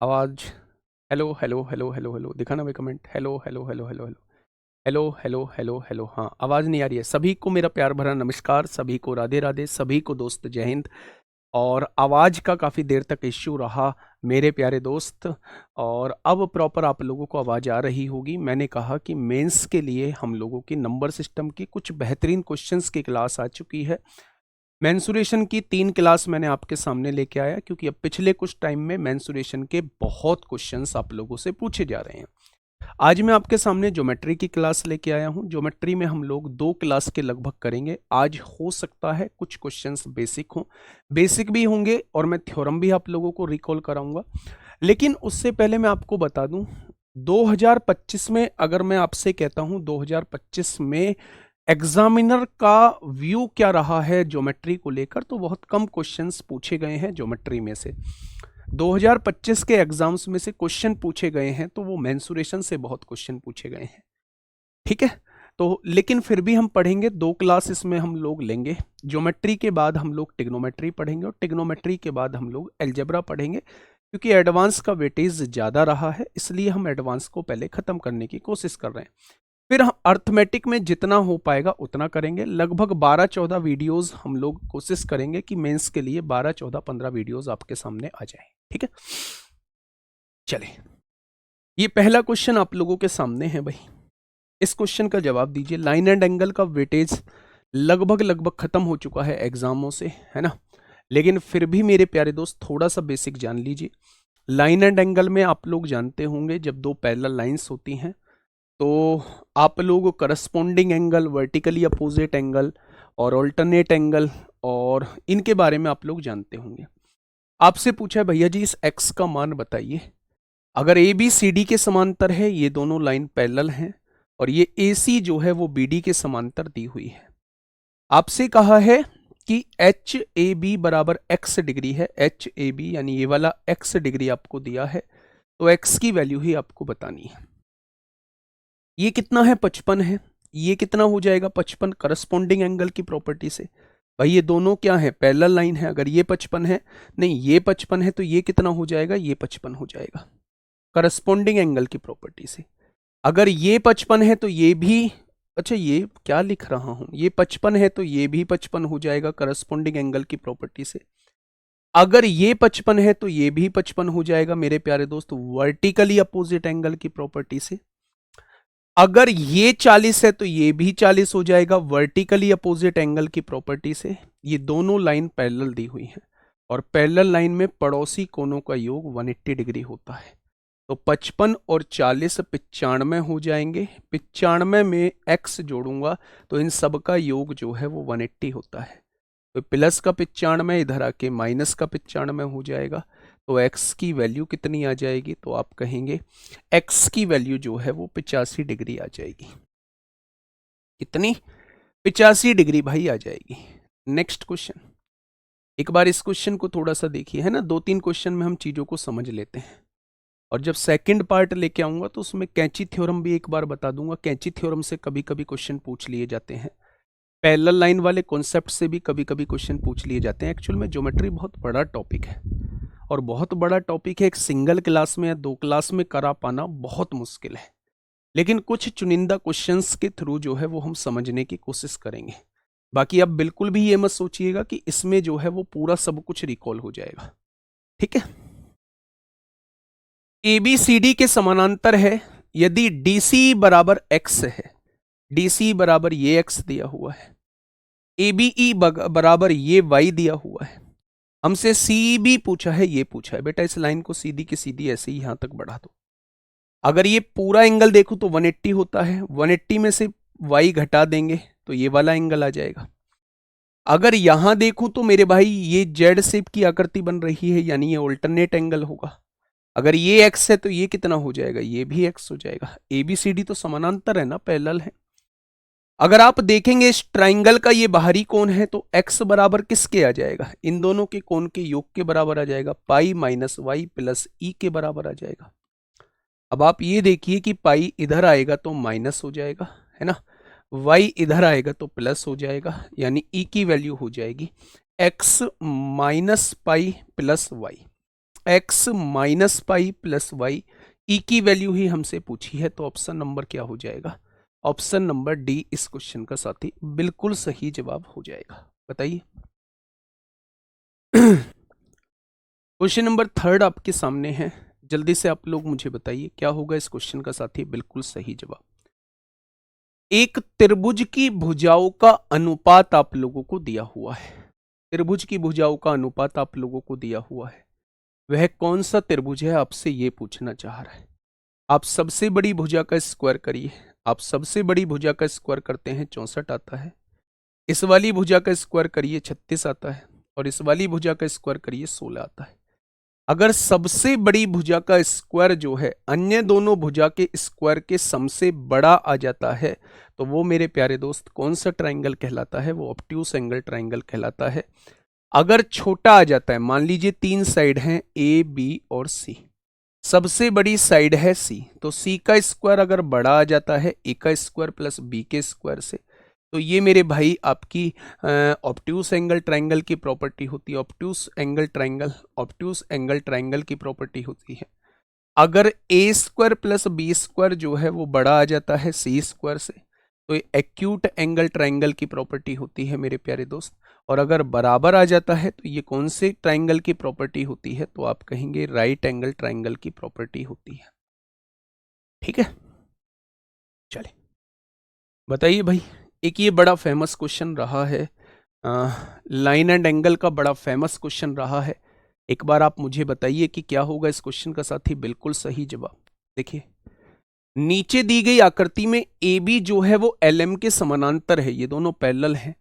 आवाज। Hello hello hello hello hello, दिखा ना भाई comment. Hello hello hello hello hello hello hello hello hello. हाँ, आवाज नहीं आ रही है। सभी को मेरा प्यार भरा नमस्कार, सभी को राधे राधे, सभी को दोस्त जय हिंद। और आवाज का काफी देर तक इश्यू रहा मेरे प्यारे दोस्त, और अब प्रॉपर आप लोगों को आवाज आ रही होगी। मैंने कहा कि मेंस के लिए हम लोगों की नंबर सिस्टम की कुछ बेहतरीन क्वेश्चंस की क्लास आ चुकी है। मेंसुरेशन की 3 क्लास मैंने आपके सामने लेके आया, क्योंकि अब पिछले कुछ टाइम में मेंसुरेशन के बहुत क्वेश्चंस आप लोगों से पूछे जा रहे हैं। आज मैं आपके सामने ज्योमेट्री की क्लास लेके आया हूं। ज्योमेट्री में हम लोग 2 क्लास के लगभग करेंगे। आज हो सकता है कुछ क्वेश्चंस बेसिक हों, बेसिक भी होंगे, और मैं थ्योरम भी आप लोगों को रिकॉल कराऊंगा। लेकिन उससे पहले मैं आपको बता दूं, 2025 में अगर मैं आपसे कहता हूं 2025 में एग्जामिनर का व्यू क्या रहा है ज्योमेट्री को लेकर, तो बहुत कम क्वेश्चंस पूछे गए हैं ज्योमेट्री में से। 2025 के एग्जाम्स में से क्वेश्चन पूछे गए हैं तो वो मेंसुरेशन से बहुत क्वेश्चन पूछे गए हैं। ठीक है, तो लेकिन फिर भी हम पढ़ेंगे। 2 क्लास इसमें हम लोग लेंगे। ज्योमेट्री के बाद हम लोग टिग्नोमेट्री पढ़ेंगे, और टिग्नोमेट्री के बाद हम लोग अलजेब्रा पढ़ेंगे। क्योंकि एडवांस का वेटेज ज़्यादा रहा है, इसलिए हम एडवांस को पहले ख़त्म करने की कोशिश कर रहे हैं। फिर हम अर्थमेटिक में जितना हो पाएगा उतना करेंगे। लगभग 12-14 वीडियोस हम लोग कोशिश करेंगे कि मेंस के लिए 12-14-15 वीडियोस आपके सामने आ जाए। ठीक है, चले। ये पहला क्वेश्चन आप लोगों के सामने है भाई। इस क्वेश्चन का जवाब दीजिए। लाइन एंड एंगल का वेटेज लगभग लगभग खत्म हो चुका है एग्जामों से, है ना। लेकिन फिर भी मेरे प्यारे दोस्त थोड़ा सा बेसिक जान लीजिए। लाइन एंड एंगल में आप लोग जानते होंगे, जब 2 पैरेलल लाइंस होती हैं तो आप लोग corresponding angle, vertically opposite angle और ऑल्टरनेट एंगल, और इनके बारे में आप लोग जानते होंगे। आपसे पूछा है भैया जी इस x का मान बताइए। अगर ए बी सी डी के समांतर है, ये दोनों लाइन पैरेलल हैं, और ये ए सी जो है वो बी डी के समांतर दी हुई है। आपसे कहा है कि एच ए बी बराबर एक्स डिग्री है। एच ए बी यानी ये वाला एक्स डिग्री आपको दिया है, तो एक्स की वैल्यू ही आपको बतानी है। ये कितना है? 55 है। ये कितना हो जाएगा? 55 करस्पॉन्डिंग एंगल की प्रॉपर्टी से। भाई ये दोनों क्या है? पैरेलल लाइन है। अगर ये 55 है, नहीं ये 55 है, तो ये कितना हो जाएगा? ये 55 हो जाएगा करस्पॉन्डिंग एंगल की प्रॉपर्टी से। अगर ये 55 है तो ये भी, अच्छा ये क्या लिख रहा हूं, ये 55 है तो ये भी 55 हो जाएगा करस्पॉन्डिंग एंगल की प्रॉपर्टी से। अगर ये 55 है तो ये भी 55 हो जाएगा मेरे प्यारे दोस्त वर्टिकली अपोजिट एंगल की प्रॉपर्टी से। अगर ये 40 है तो ये भी 40 हो जाएगा वर्टिकली अपोजिट एंगल की प्रॉपर्टी से। ये दोनों लाइन पैरेलल दी हुई हैं, और पैरेलल लाइन में पड़ोसी कोणों का योग 180 डिग्री होता है। तो 55 और 40 95 हो जाएंगे। 95 में x जोड़ूंगा तो इन सब का योग जो है वो 180 होता है। तो प्लस का 95 इधर आके माइनस का 95 हो जाएगा। तो x की वैल्यू कितनी आ जाएगी? तो आप कहेंगे x की वैल्यू जो है वो 85 डिग्री आ जाएगी। कितनी? 85 डिग्री भाई आ जाएगी। Next question. एक बार इस क्वेश्चन को थोड़ा सा देखिए, है ना। 2-3 क्वेश्चन में हम चीजों को समझ लेते हैं, और जब सेकंड पार्ट लेके आऊंगा तो उसमें कैंची थ्योरम भी एक बार बता दूंगा। कैंची थ्योरम से कभी कभी क्वेश्चन पूछ लिए जाते हैं। पैरेलल लाइन वाले कॉन्सेप्ट से भी कभी कभी क्वेश्चन पूछ लिए जाते हैं। एक्चुअल में ज्योमेट्री बहुत बड़ा टॉपिक है, और बहुत बड़ा टॉपिक है। एक सिंगल क्लास में या 2 क्लास में करा पाना बहुत मुश्किल है। लेकिन कुछ चुनिंदा क्वेश्चंस के थ्रू जो है वो हम समझने की कोशिश करेंगे। बाकी आप बिल्कुल भी ये मत सोचिएगा कि इसमें जो है वो पूरा सब कुछ रिकॉल हो जाएगा। ठीक है, ए बी सी डी के समानांतर है। यदि डी सी बराबर एक्स है, डी सी बराबर ये एक्स दिया हुआ है, ए बी ई बराबर ये वाई दिया हुआ है, हमसे सी बी पूछा है, ये पूछा है। बेटा इस लाइन को सीधी की सीधी ऐसे ही यहां तक बढ़ा दो। अगर ये पूरा एंगल देखूं तो 180 होता है। 180 में से वाई घटा देंगे तो ये वाला एंगल आ जाएगा। अगर यहां देखूं तो मेरे भाई ये जेड शेप की आकृति बन रही है, यानी ये ऑल्टरनेट एंगल होगा। अगर ये एक्स है तो ये कितना हो जाएगा? ये भी एक्स हो जाएगा। ए बी सी डी तो समानांतर है ना, पैरेलल है। अगर आप देखेंगे इस ट्राइंगल का ये बाहरी कोण है, तो x बराबर किसके आ जाएगा? इन दोनों के कोण के योग के बराबर आ जाएगा। पाई माइनस वाई प्लस ई के बराबर आ जाएगा। अब आप ये देखिए कि पाई इधर आएगा तो माइनस हो जाएगा, है ना। y इधर आएगा तो प्लस हो जाएगा, यानी e की वैल्यू हो जाएगी x minus pi plus y. x minus pi plus y, E की वैल्यू ही हमसे पूछी है, तो ऑप्शन नंबर क्या हो जाएगा? ऑप्शन नंबर डी इस क्वेश्चन का साथी बिल्कुल सही जवाब हो जाएगा। बताइए। क्वेश्चन नंबर 3 आपके सामने है, जल्दी से आप लोग मुझे बताइए क्या होगा इस क्वेश्चन का साथी बिल्कुल सही जवाब। एक त्रिभुज की भुजाओं का अनुपात आप लोगों को दिया हुआ है। त्रिभुज की भुजाओं का अनुपात आप लोगों को दिया हुआ है, वह कौन सा त्रिभुज है आपसे ये पूछना चाह रहा है। आप सबसे बड़ी भुजा का स्क्वायर करिए, आप सबसे बड़ी भुजा का स्क्वायर करते हैं 64 आता है, इस वाली भुजा का स्क्वायर करिए 36 आता है, और इस वाली भुजा का स्क्वायर करिए 16 आता है। अगर सबसे बड़ी भुजा का स्क्वायर जो है अन्य दोनों भुजा के स्क्वायर के सम से बड़ा आ जाता है, तो वो मेरे प्यारे दोस्त कौन सा ट्राइंगल कहलाता है? वो ऑब्ट्यूस एंगल ट्राइंगल कहलाता है। अगर छोटा आ जाता है, मान लीजिए 3 साइड हैं ए बी और सी, सबसे बड़ी साइड है सी, तो सी का स्क्वायर अगर बड़ा आ जाता है ए का स्क्वायर प्लस बी के स्क्वायर से, तो ये मेरे भाई आपकी ऑब्ट्यूस एंगल ट्राइंगल की प्रॉपर्टी होती है। ऑब्ट्यूस एंगल ट्राइंगल की प्रॉपर्टी होती है। अगर ए स्क्वायर प्लस बी स्क्वायर जो है वो बड़ा आ जाता है सी स्क्वायर से, तो ये एक्यूट एंगल ट्राइंगल की प्रॉपर्टी होती है मेरे प्यारे दोस्त। और अगर बराबर आ जाता है तो ये कौन से ट्राइंगल की प्रॉपर्टी होती है? तो आप कहेंगे राइट एंगल ट्राइंगल की प्रॉपर्टी होती है। ठीक है, चलिए बताइए भाई। एक ये बड़ा फेमस क्वेश्चन रहा है, लाइन एंड एंगल का बड़ा फेमस क्वेश्चन रहा है। एक बार आप मुझे बताइए कि क्या होगा इस क्वेश्चन का साथी बिल्कुल सही जवाब। देखिए, नीचे दी गई आकृति में ए बी जो है वो एल एम के समानांतर है, ये दोनों पैरेलल हैं।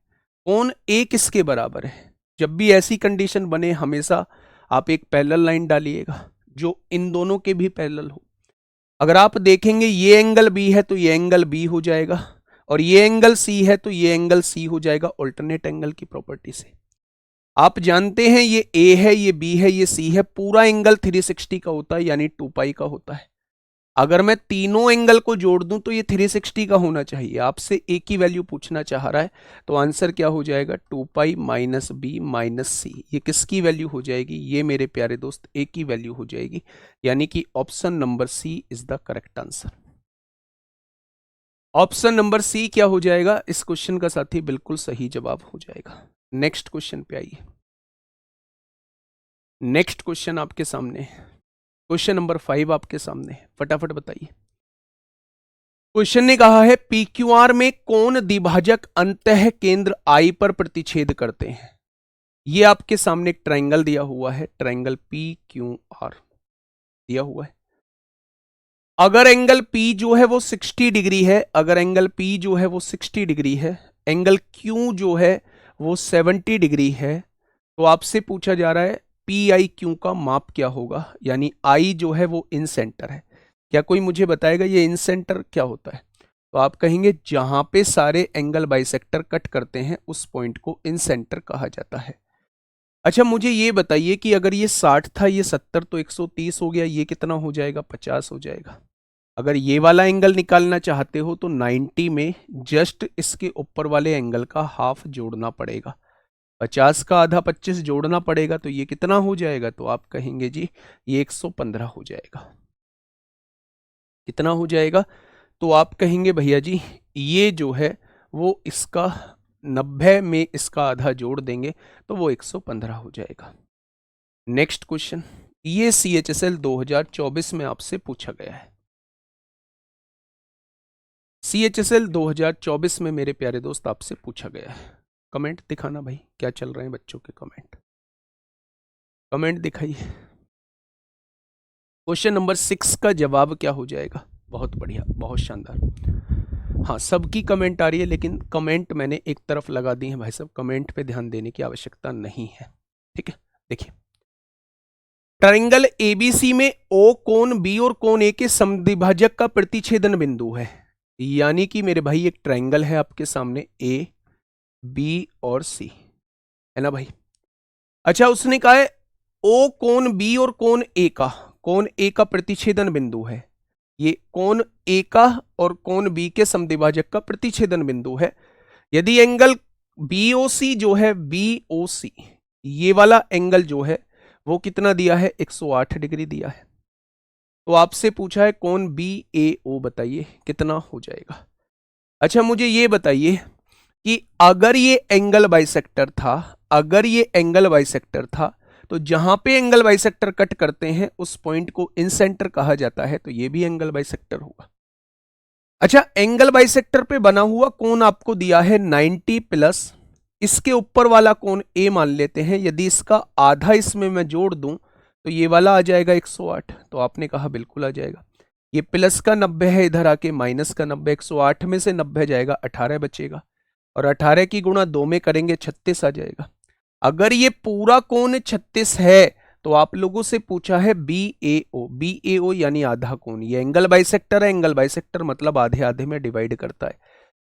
कोण ए किसके बराबर है? जब भी ऐसी कंडीशन बने हमेशा आप एक पैरेलल लाइन डालिएगा जो इन दोनों के भी पैरेलल हो। अगर आप देखेंगे ये एंगल बी है तो ये एंगल बी हो जाएगा, और ये एंगल सी है तो ये एंगल सी हो जाएगा ऑल्टरनेट एंगल की प्रॉपर्टी से। आप जानते हैं ये ए है, ये बी है, ये सी है, पूरा एंगल 360 का होता है, यानी 2 पाई का होता है। अगर मैं तीनों एंगल को जोड़ दूं तो ये 360 का होना चाहिए। आपसे ए की वैल्यू पूछना चाह रहा है, तो आंसर क्या हो जाएगा? 2 पाई माइनस बी माइनस सी। ये किसकी वैल्यू हो जाएगी? ये मेरे प्यारे दोस्त ए की वैल्यू हो जाएगी, यानी कि option number C is the correct answer. Option number C क्या हो जाएगा इस क्वेश्चन का साथी? बिल्कुल सही जवाब हो जाएगा। नेक्स्ट क्वेश्चन पे आइए। नेक्स्ट क्वेश्चन आपके सामने है, क्वेश्चन नंबर 5 आपके सामने है, फटाफट बताइए। क्वेश्चन ने कहा है पी क्यू आर में कौन द्विभाजक अंतः केंद्र आई पर प्रतिच्छेद करते हैं। ये आपके सामने एक ट्राइंगल दिया हुआ है, ट्राइंगल पी क्यू आर दिया हुआ है। अगर एंगल P जो है वो 60 डिग्री है, अगर एंगल P जो है वो 60 डिग्री है, एंगल Q जो है वो 70 डिग्री है, तो आपसे पूछा जा रहा है पी आई क्यू का माप क्या होगा, यानी I जो है वो इन सेंटर है। क्या कोई मुझे बताएगा ये इन सेंटर क्या होता है? तो आप कहेंगे जहां पे सारे एंगल बाइसेक्टर कट करते हैं उस पॉइंट को इन सेंटर कहा जाता है। अच्छा मुझे ये बताइए कि अगर ये 60 था, ये 70, तो 130 हो गया, ये कितना हो जाएगा? 50 हो जाएगा। अगर ये वाला एंगल निकालना चाहते हो तो 90 में जस्ट इसके ऊपर वाले एंगल का हाफ जोड़ना पड़ेगा, 50 का आधा 25 जोड़ना पड़ेगा, तो ये कितना हो जाएगा? तो आप कहेंगे जी ये 115 हो जाएगा। कितना हो जाएगा? तो आप कहेंगे भैया जी ये जो है वो इसका 90 में इसका आधा जोड़ देंगे तो वो 115 हो जाएगा। नेक्स्ट क्वेश्चन, ये CHSL 2024 में आपसे पूछा गया है। CHSL 2024 में मेरे प्यारे दोस्त आपसे पूछा गया है। कमेंट दिखाना भाई, क्या चल रहे हैं बच्चों के कमेंट, कमेंट दिखाइए। क्वेश्चन नंबर 6 का जवाब क्या हो जाएगा? बहुत बढ़िया, बहुत शानदार। हाँ सबकी कमेंट आ रही है, लेकिन कमेंट मैंने एक तरफ लगा दी है भाई साहब, कमेंट पे ध्यान देने की आवश्यकता नहीं है। ठीक है, देखिए ट्रायंगल ABC में O कोण B और कोण A के समद्विभाजक का प्रतिच्छेदन बिंदु है। यानी कि मेरे भाई एक ट्रायंगल है आपके सामने A, B और C, है ना भाई। अच्छा उसने कहा है O कोण B और कोण A का, कोण A का प्रतिच्छेदन बिंदु है। ये कोण A का और कोण B के समद्विभाजक का प्रतिच्छेदन बिंदु है। यदि एंगल BOC जो है BOC, ये वाला एंगल जो है वो कितना दिया है, 108 डिग्री दिया है। तो आपसे पूछा है कोण BAO, बताइए कितना हो जाएगा। अच्छा मुझे ये बताइए कि अगर ये एंगल बाइसेक्टर था, अगर ये एंगल बाइसेक्टर था, तो जहां पे एंगल बाइसेक्टर कट करते हैं उस पॉइंट को इन सेंटर कहा जाता है, तो ये भी एंगल बाइसेक्टर होगा। अच्छा एंगल बाइसेक्टर पे बना हुआ कोण आपको दिया है 90 प्लस, इसके ऊपर वाला कोण A मान लेते हैं, यदि इसका आधा इसमें मैं जोड़ दूं तो ये वाला आ जाएगा 108। तो आपने कहा बिल्कुल आ जाएगा। ये प्लस का 90 है, इधर आके माइनस का 90, 108 में से 90 जाएगा, 18 बचेगा, और 18 की गुणा 2 में करेंगे 36 आ जाएगा। अगर ये पूरा कोण 36 है तो आप लोगों से पूछा है BAO, BAO यानी आधा कोण। ये एंगल बाइसेक्टर है, एंगल बाइसेक्टर मतलब आधे आधे में डिवाइड करता है,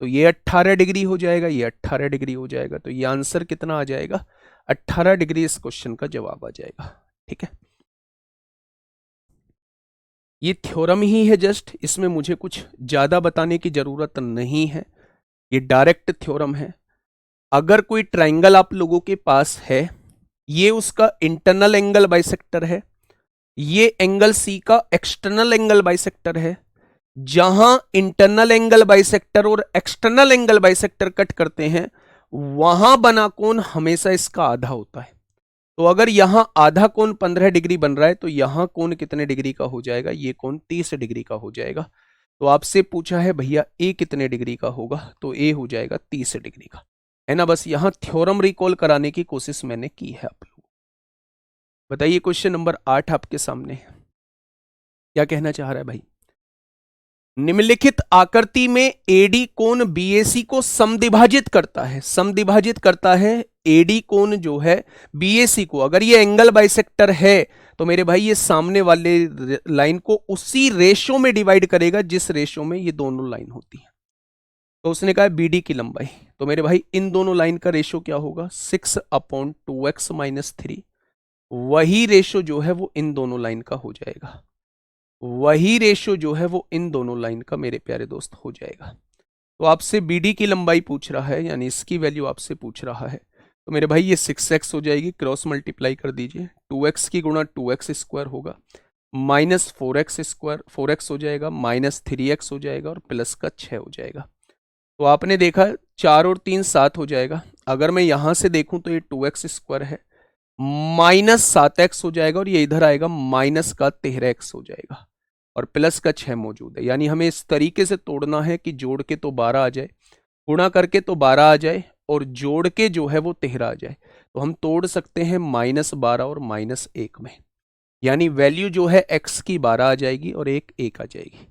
तो ये 18 डिग्री हो जाएगा, ये 18 डिग्री हो जाएगा। तो ये आंसर कितना आ जाएगा, 18 डिग्री इस क्वेश्चन का जवाब आ जाएगा। ठीक है, ये थ्योरम ही है जस्ट, इसमें मुझे कुछ ज्यादा बताने की जरूरत नहीं है, ये डायरेक्ट थ्योरम है। अगर कोई ट्राइंगल आप लोगों के पास है, ये उसका इंटरनल एंगल बाइसेक्टर है, ये एंगल C का एक्सटर्नल एंगल बाइसेक्टर है, जहां इंटरनल एंगल बाइसेक्टर और एक्सटर्नल एंगल बाइसेक्टर कट करते हैं वहां बना कोण हमेशा इसका आधा होता है। तो अगर यहां आधा कोण 15 डिग्री बन रहा है तो यहां कोण कितने डिग्री का हो जाएगा, ये कोण 30 डिग्री का हो जाएगा। तो आपसे पूछा है भैया A कितने डिग्री का होगा, तो A हो जाएगा 30 डिग्री का, है ना। बस यहां थ्योरम रिकॉल कराने की कोशिश मैंने की है आप लोगों। बताइए क्वेश्चन नंबर 8 आपके सामने क्या कहना चाह रहा है भाई। निम्नलिखित आकृति में AD कोण BAC को समद्विभाजित करता है, समद्विभाजित करता है AD कोण जो है BAC को। अगर ये एंगल बाइसेक्टर है तो मेरे भाई ये सामने वाले लाइन को उसी रेशो में डिवाइड करेगा जिस रेशो में ये दोनों लाइन होती है। तो उसने कहा BD की लंबाई, तो मेरे भाई इन दोनों लाइन का रेशो क्या होगा, 6/2x - 3। वही रेशो जो है वो इन दोनों लाइन का हो जाएगा, वही रेशो जो है वो इन दोनों लाइन का मेरे प्यारे दोस्त हो जाएगा। तो आपसे BD की लंबाई पूछ रहा है, यानी इसकी वैल्यू आपसे पूछ रहा है, तो मेरे भाई ये 6x हो जाएगी, क्रॉस मल्टीप्लाई कर दीजिए, 2x की गुणा 2x स्क्वायर होगा, माइनस 4x स्क्वायर 4x हो जाएगा, माइनस 3x हो जाएगा, और प्लस का 6 हो जाएगा। तो आपने देखा 4 और 3 7 हो जाएगा। अगर मैं यहां से देखूं तो ये 2x स्क्वायर है, माइनस 7x हो जाएगा, और ये इधर आएगा माइनस का 13x हो जाएगा, और प्लस का 6 मौजूद है। यानी हमें इस तरीके से तोड़ना है कि जोड़ के तो 12 आ जाए, गुणा करके तो 12 आ जाए, और जोड़ के जो है वो 13 आ जाए। तो हम तोड़ सकते हैं -12 और -1 में, यानी वैल्यू जो है x की 12 आ जाएगी और एक 1 आ जाएगी।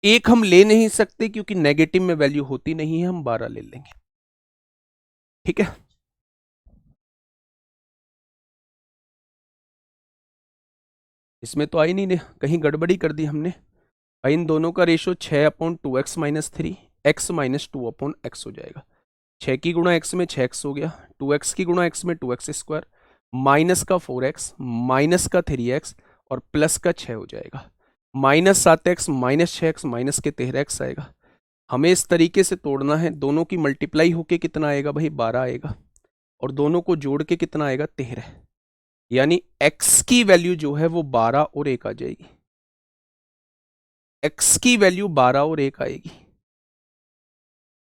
एक हम ले नहीं सकते क्योंकि नेगेटिव में वैल्यू होती नहीं है, हम 12 ले लेंगे। ठीक है, इसमें तो आई नहीं, कहीं गड़बड़ी कर दी हमने। इन दोनों का रेशो 6/2x - 3, x - 2/x हो जाएगा। 6 की गुणा x में 6x हो गया, 2x की गुणा x में 2x स्क्वायर, माइनस का 4x, माइनस का 3x, और प्लस का 6 हो जाएगा। -7x, -6x, माइनस के 13x आएगा। हमें इस तरीके से तोड़ना है, दोनों की मल्टीप्लाई होके कितना आएगा भाई, 12 आएगा, और दोनों को जोड़ के कितना आएगा, 13। यानी x की वैल्यू जो है वो 12 और 1 आ जाएगी, x की वैल्यू 12 और 1 आएगी।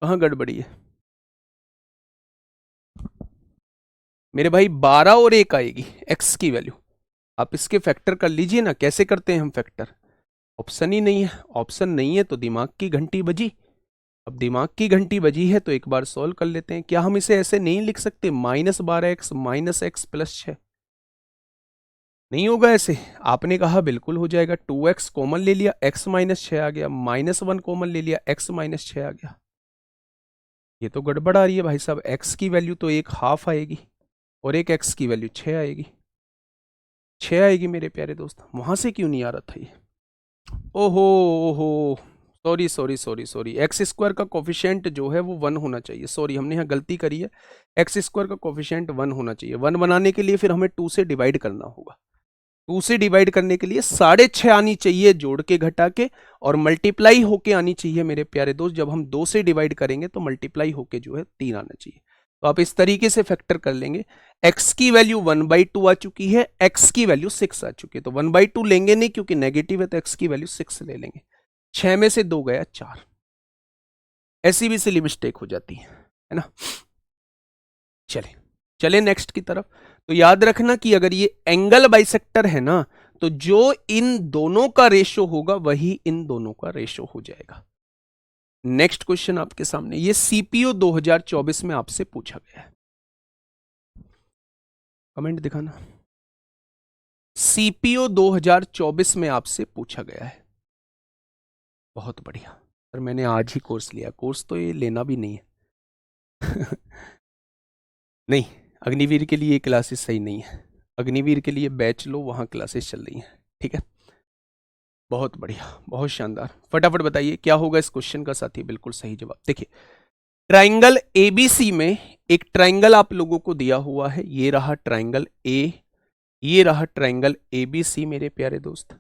कहां गड़बड़ी है मेरे भाई, 12 और 1 आएगी x की वैल्यू। आप इसके फैक्टर कर लीजिए ना, कैसे करते हैं हम फैक्टर, ऑप्शन ही नहीं है, ऑप्शन नहीं है तो दिमाग की घंटी बजी। अब दिमाग की घंटी बजी है तो एक बार सॉल्व कर लेते हैं। क्या हम इसे ऐसे नहीं लिख सकते, -12x - x + 6, नहीं होगा ऐसे। आपने कहा बिल्कुल हो जाएगा, 2x कॉमन ले लिया, x - 6 आ गया, -1 कॉमन ले लिया, x - 6 आ गया। ये तो गड़बड़ आ रही है भाई साहब, x की वैल्यू तो एक हाफ आएगी और एक x की वैल्यू 6 आएगी, 6 आएगी मेरे प्यारे दोस्त। वहां से क्यों नहीं आ रहा था ये, ओहो ओहो, sorry sorry sorry sorry, x square का कोफिशिएंट जो है वो 1 होना चाहिए। सॉरी, हमने यहाँ गलती करी है, एक्स स्क्वायर का कोफिशिएंट 1 होना चाहिए। 1 बनाने के लिए फिर हमें 2 से डिवाइड करना होगा। 2 से डिवाइड करने के लिए 6.5 आनी चाहिए जोड़ के घटा के, और मल्टीप्लाई होके आनी चाहिए मेरे प्यारे दोस्त। जब हम 2 से डिवाइड करेंगे तो मल्टीप्लाई होके जो है 3 आना चाहिए। तो आप इस तरीके से फैक्टर कर लेंगे। x की वैल्यू 1/2 आ चुकी है, x की वैल्यू 6 आ चुकी है, तो 1/2 लेंगे नहीं क्योंकि नेगेटिव है, तो x की वैल्यू 6 ले लेंगे। 6 में से 2 गया 4। ऐसी भी सिली मिस्टेक हो जाती है ना। चले चले नेक्स्ट की तरफ। तो याद रखना कि अगर ये एंगल बाइसेक्टर है ना, तो जो इन दोनों का रेशो होगा वही इन दोनों का रेशो हो जाएगा। नेक्स्ट क्वेश्चन आपके सामने, ये सीपीओ 2024 में आपसे पूछा गया है। कमेंट दिखाना। सीपीओ 2024 में आपसे पूछा गया है। बहुत बढ़िया सर, मैंने आज ही कोर्स लिया। कोर्स तो ये लेना भी नहीं है नहीं, अग्निवीर के लिए ये क्लासेस सही नहीं है। अग्निवीर के लिए बैच लो, वहां क्लासेस चल रही हैं, ठीक है। बहुत बढ़िया, बहुत शानदार। फटाफट बताइए क्या होगा इस क्वेश्चन का साथी। बिल्कुल सही जवाब। देखिए, ट्राइंगल एबीसी में एक ट्राइंगल आप लोगों को दिया हुआ है। ये रहा ट्राइंगल ए, ये रहा ट्राइंगल एबीसी मेरे प्यारे दोस्त।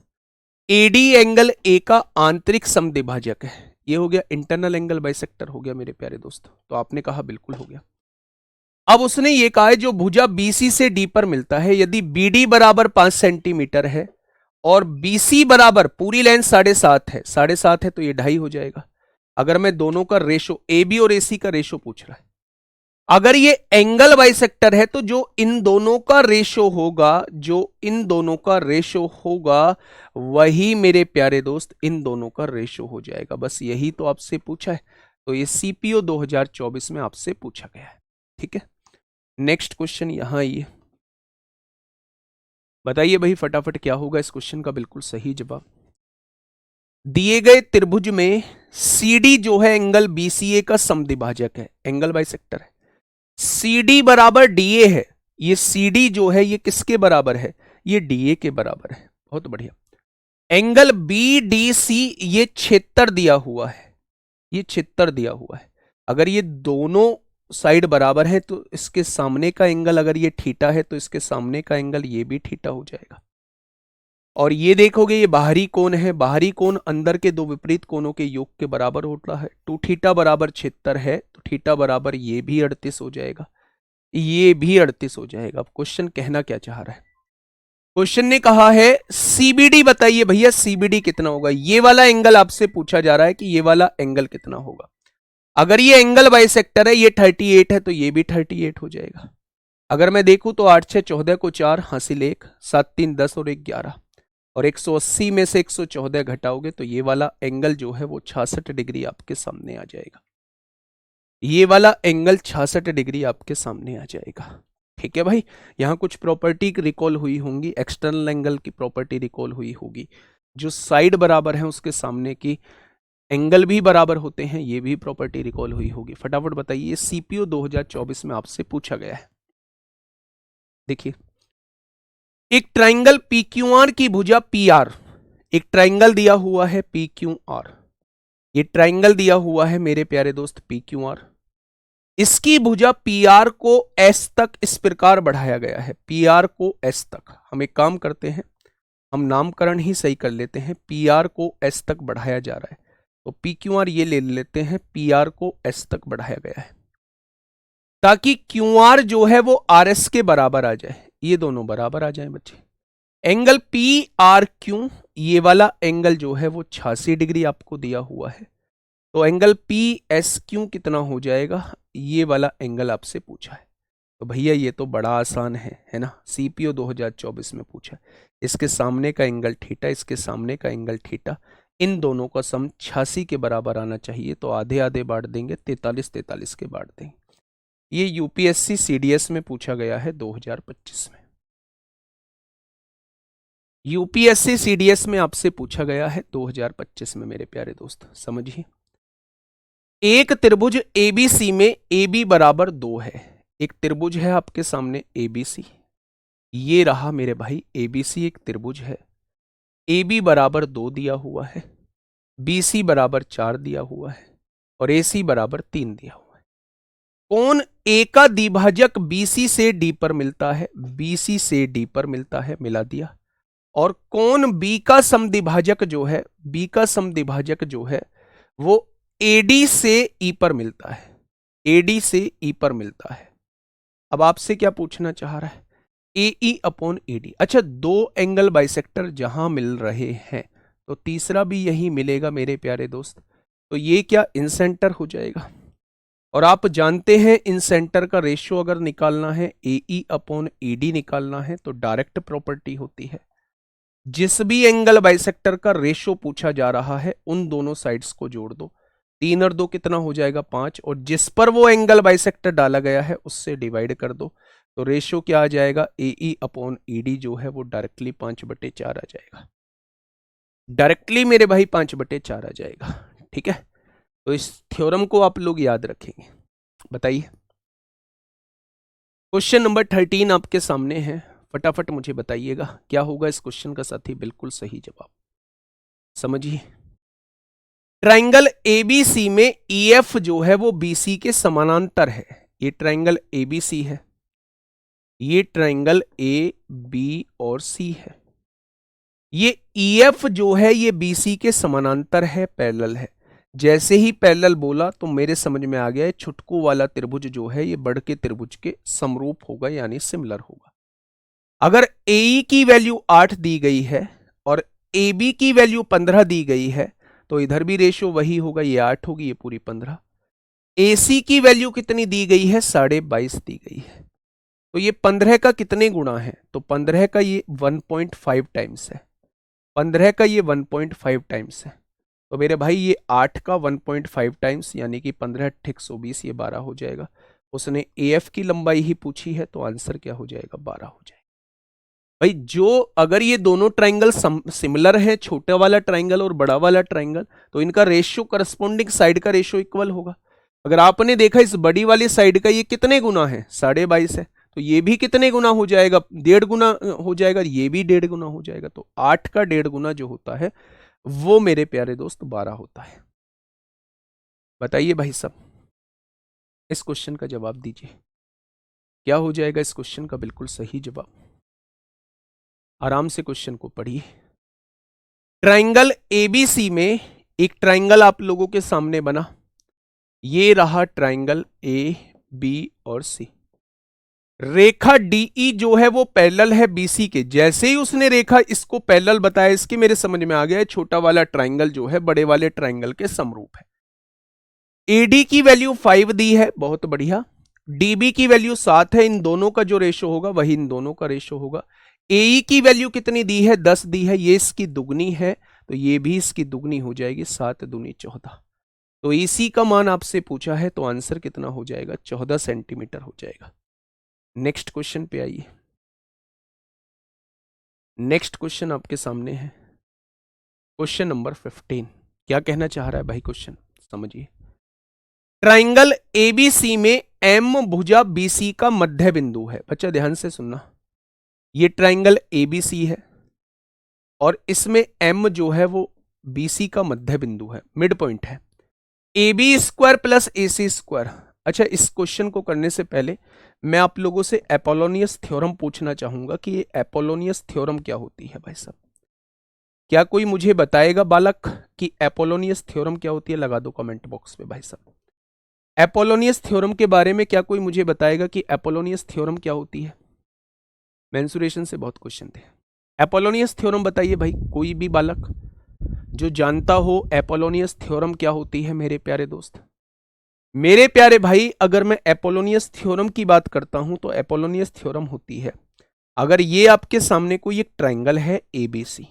एडी एंगल ए का आंतरिक समद्विभाजक है। ये हो गया इंटरनल एंगल बाइसेक्टर हो गया मेरे प्यारे दोस्त। तो आपने कहा बिल्कुल हो गया। अब उसने ये कहा है जो भुजा बीसी से डी पर मिलता है, यदि बीडी बराबर 5 सेंटीमीटर है और बीसी बराबर पूरी लेंथ 7.5 है, 7.5 है तो ये 2.5 हो जाएगा। अगर मैं दोनों का रेशो, ए बी और ए सी का रेशो पूछ रहा है, अगर ये एंगल बाइसेक्टर है तो जो इन दोनों का रेशो होगा, जो इन दोनों का रेशो होगा वही मेरे प्यारे दोस्त इन दोनों का रेशो हो जाएगा। बस यही तो आपसे पूछा है। तो ये सीपीओ 2024 में आपसे पूछा गया है, ठीक है। नेक्स्ट क्वेश्चन यहां आइए, बताइए भाई फटाफट क्या होगा इस क्वेश्चन का बिल्कुल सही जवाब। दिए गए त्रिभुज में सीडी जो है एंगल बीसीए का समद्विभाजक है, एंगल बाइसेक्टर है। सीडी बराबर डीए है। ये सीडी जो है ये किसके बराबर है? ये डीए के बराबर है। बहुत बढ़िया। एंगल बीडीसी ये क्षेत्र दिया हुआ है, ये क्षेत्र दिया हुआ है। अगर ये दोनों साइड बराबर है तो इसके सामने का एंगल, अगर ये थीटा है तो इसके सामने का एंगल ये भी थीटा हो जाएगा। और ये देखोगे ये बाहरी कोण है, बाहरी कोण अंदर के दो विपरीत कोणों के योग के बराबर होता है। 2 थीटा बराबर 76 है तो थीटा बराबर ये भी 38 हो जाएगा, ये भी 38 हो जाएगा। अब क्वेश्चन कहना क्या चाह रहा है? क्वेश्चन ने कहा है सीबीडी बताइए भैया, सीबीडी कितना होगा। ये वाला एंगल आपसे पूछा जा रहा है कि ये वाला एंगल कितना होगा। अगर ये एंगल बाइसेक्टर है, ये 38 है तो ये भी 38 हो जाएगा। अगर मैं देखूं तो 8 6 14 को 4 हासिल 1, 7 3 10 और 1 11, और 180 में से 114 घटाओगे तो ये वाला एंगल जो है वो 66 डिग्री आपके सामने आ जाएगा। ये वाला एंगल 66 डिग्री आपके सामने आ जाएगा, ठीक है भाई। यहां कुछ प्रॉपर्टी रिकॉल हुई होंगी, एक्सटर्नल एंगल की प्रॉपर्टी रिकॉल हुई होगी। जो साइड बराबर है उसके सामने की एंगल भी बराबर होते हैं, ये भी प्रॉपर्टी रिकॉल हुई होगी। फटाफट बताइए, सीपीओ 2024 में आपसे पूछा गया है। देखिए, एक ट्राइंगल पीक्यूआर की भुजा पीआर, एक ट्राइंगल दिया हुआ है पीक्यूआर, ये ट्राइंगल दिया हुआ है मेरे प्यारे दोस्त पीक्यूआर। इसकी भुजा पीआर को एस तक इस प्रकार बढ़ाया गया है, पीआर को एस तक। हम एक काम करते हैं, हम नामकरण ही सही कर लेते हैं। पीआर को एस तक बढ़ाया जा रहा है तो पीक्यूआर ये ले लेते हैं, पीआर को एस तक बढ़ाया गया है ताकि क्यूआर जो है वो आरएस के बराबर आ जाए, ये दोनों बराबर आ जाए बच्चे। एंगल पी आर क्यू, ये वाला एंगल जो है वो 86 डिग्री आपको दिया हुआ है, तो एंगल पी एस क्यू कितना हो जाएगा, ये वाला एंगल आपसे पूछा है। तो भैया ये तो बड़ा आसान है ना। सीपीओ 2024 में पूछा, इसके सामने का एंगल थीटा, इसके सामने का एंगल थीटा, इन दोनों का सम 86 के बराबर आना चाहिए। तो आधे आधे बांट देंगे, 43 43 के बांट देंगे। ये यूपीएससी सीडीएस में पूछा गया है 2025 में। यूपीएससी सीडीएस में आपसे पूछा गया है 2025 में मेरे प्यारे दोस्त, समझिए। एक त्रिभुज एबीसी में AB बराबर 2 है। एक त्रिभुज है आपके सामने एबीसी, ये रहा मेरे भाई एबीसी एक त्रिभुज है। AB बराबर 2 दिया हुआ है, BC बराबर 4 दिया हुआ है और AC बराबर 3 दिया हुआ है। कोण A का द्विभाजक BC से D पर मिलता है, BC से D पर मिलता है, मिला दिया। और कोण B का समद्विभाजक जो है, B का समद्विभाजक जो है वो AD से E पर मिलता है, AD से E पर मिलता है। अब आपसे क्या पूछना चाह रहा है, AE अपॉन AD। अच्छा, दो एंगल बाइसेक्टर जहां मिल रहे हैं तो तीसरा भी यही मिलेगा मेरे प्यारे दोस्त, तो ये क्या इन सेंटर हो जाएगा। और आप जानते हैं इन सेंटर का रेशियो अगर निकालना है, AE अपॉन AD निकालना है, तो डायरेक्ट प्रॉपर्टी होती है, जिस भी एंगल बाइसेक्टर का रेशियो पूछा जा रहा है उन दोनों साइड्स को जोड़ दो, 3 और 2 कितना हो जाएगा 5, और जिस पर वो एंगल बाइसेक्टर डाला गया है उससे डिवाइड कर दो, तो रेशियो क्या आ जाएगा, AE अपॉन ED जो है वो डायरेक्टली 5/4 आ जाएगा, डायरेक्टली मेरे भाई 5/4 आ जाएगा। ठीक है, तो इस थ्योरम को आप लोग याद रखेंगे। बताइए, क्वेश्चन नंबर 13 आपके सामने है, फटाफट मुझे बताइएगा क्या होगा इस क्वेश्चन का साथी। बिल्कुल सही जवाब समझिए, ट्राइंगल ABC में EF जो है वो BC के समानांतर है। ये ट्राइंगल ABC है, ये ट्राइंगल AB और C है। ये EF जो है ये BC के समानांतर है, पैरेलल है। जैसे ही पैरेलल बोला तो मेरे समझ में आ गया है, छुटकू वाला त्रिभुज जो है ये बढ़ के त्रिभुज के समरूप होगा, यानी सिमिलर होगा। अगर AE की वैल्यू 8 दी गई है और AB की वैल्यू 15 दी गई है तो इधर भी रेशियो वही होगा, ये 8 होगी, ये पूरी 15। AC की वैल्यू कितनी दी गई है, 22.5 दी गई है, तो ये 15 का कितने गुणा है, तो 15 का ये 1.5 टाइम्स है, 15 का ये 1.5 टाइम्स है, तो मेरे भाई ये 8 का 1.5 टाइम्स यानी कि 15 × 120, ये 12 हो जाएगा। उसने AF की लंबाई ही पूछी है तो आंसर क्या हो जाएगा, 12 हो जाएगा। भाई जो अगर ये दोनों ट्राइंगल सिमिलर है, छोटा वाला ट्राइंगल और बड़ा वाला ट्राइंगल, तो इनका रेशियो करस्पॉन्डिंग साइड का रेशियो इक्वल होगा। अगर आपने देखा इस बड़ी वाली साइड का ये कितने गुना है, 22.5 है, तो ये भी कितने गुना हो जाएगा, 1.5 गुना हो जाएगा, ये भी 1.5 गुना हो जाएगा, तो 8 का 1.5 गुना जो होता है वो मेरे प्यारे दोस्त 12 होता है। बताइए भाई साहब, इस क्वेश्चन का जवाब दीजिए, क्या हो जाएगा इस क्वेश्चन का बिल्कुल सही जवाब। आराम से क्वेश्चन को पढ़िए। ट्राइंगल ABC में एक ट्राइंगल आप लोगों के सामने बना, ये रहा ट्राइंगल AB और C। रेखा DE जो है वो पैरेलल है BC के। जैसे ही उसने रेखा इसको पैरेलल बताया, इसके मेरे समझ में आ गया है छोटा वाला ट्राइंगल जो है बड़े वाले ट्राइंगल के समरूप है। AD की वैल्यू 5 दी है, बहुत बढ़िया। DB की वैल्यू 7 है, इन दोनों का जो रेशो होगा वही इन दोनों का रेशो होगा। AE की वैल्यू कितनी दी है, 10 दी है, ये इसकी दुगनी है तो ये भी इसकी दुगनी हो जाएगी, 7 दूनी 14। तो AC का मान आपसे पूछा है तो आंसर कितना हो जाएगा, 14 सेंटीमीटर हो जाएगा। नेक्स्ट क्वेश्चन पे आइए। नेक्स्ट क्वेश्चन आपके सामने है, क्वेश्चन नंबर 15। क्या कहना चाह रहा है भाई क्वेश्चन, समझिए। ट्राइंगल ABC में M भुजा BC का मध्य बिंदु है। बच्चा ध्यान से सुनना, ये ट्राइंगल ABC है और इसमें M जो है वो BC का मध्य बिंदु है, मिड पॉइंट है। AB² plus AC²। अच्छा, इस क्वेश्चन को करने से पहले मैं आप लोगों से एपोलोनियस थ्योरम पूछना चाहूंगा कि ये एपोलोनियस थ्योरम क्या होती है भाई साहब। क्या कोई मुझे बताएगा बालक कि एपोलोनियस थ्योरम क्या होती है? लगा दो कमेंट बॉक्स में भाई साहब। एपोलोनियस थ्योरम के बारे में क्या कोई मुझे बताएगा कि एपोलोनियस थ्योरम क्या होती है? मेंसुरेशन से बहुत क्वेश्चन थे। एपोलोनियस थ्योरम बताइए भाई, कोई भी बालक जो जानता हो एपोलोनियस थ्योरम क्या होती है मेरे प्यारे दोस्त। मेरे प्यारे भाई, अगर मैं एपोलोनियस थ्योरम की बात करता हूं तो एपोलोनियस थ्योरम होती है, अगर ये आपके सामने कोई एक ट्राइंगल है ABC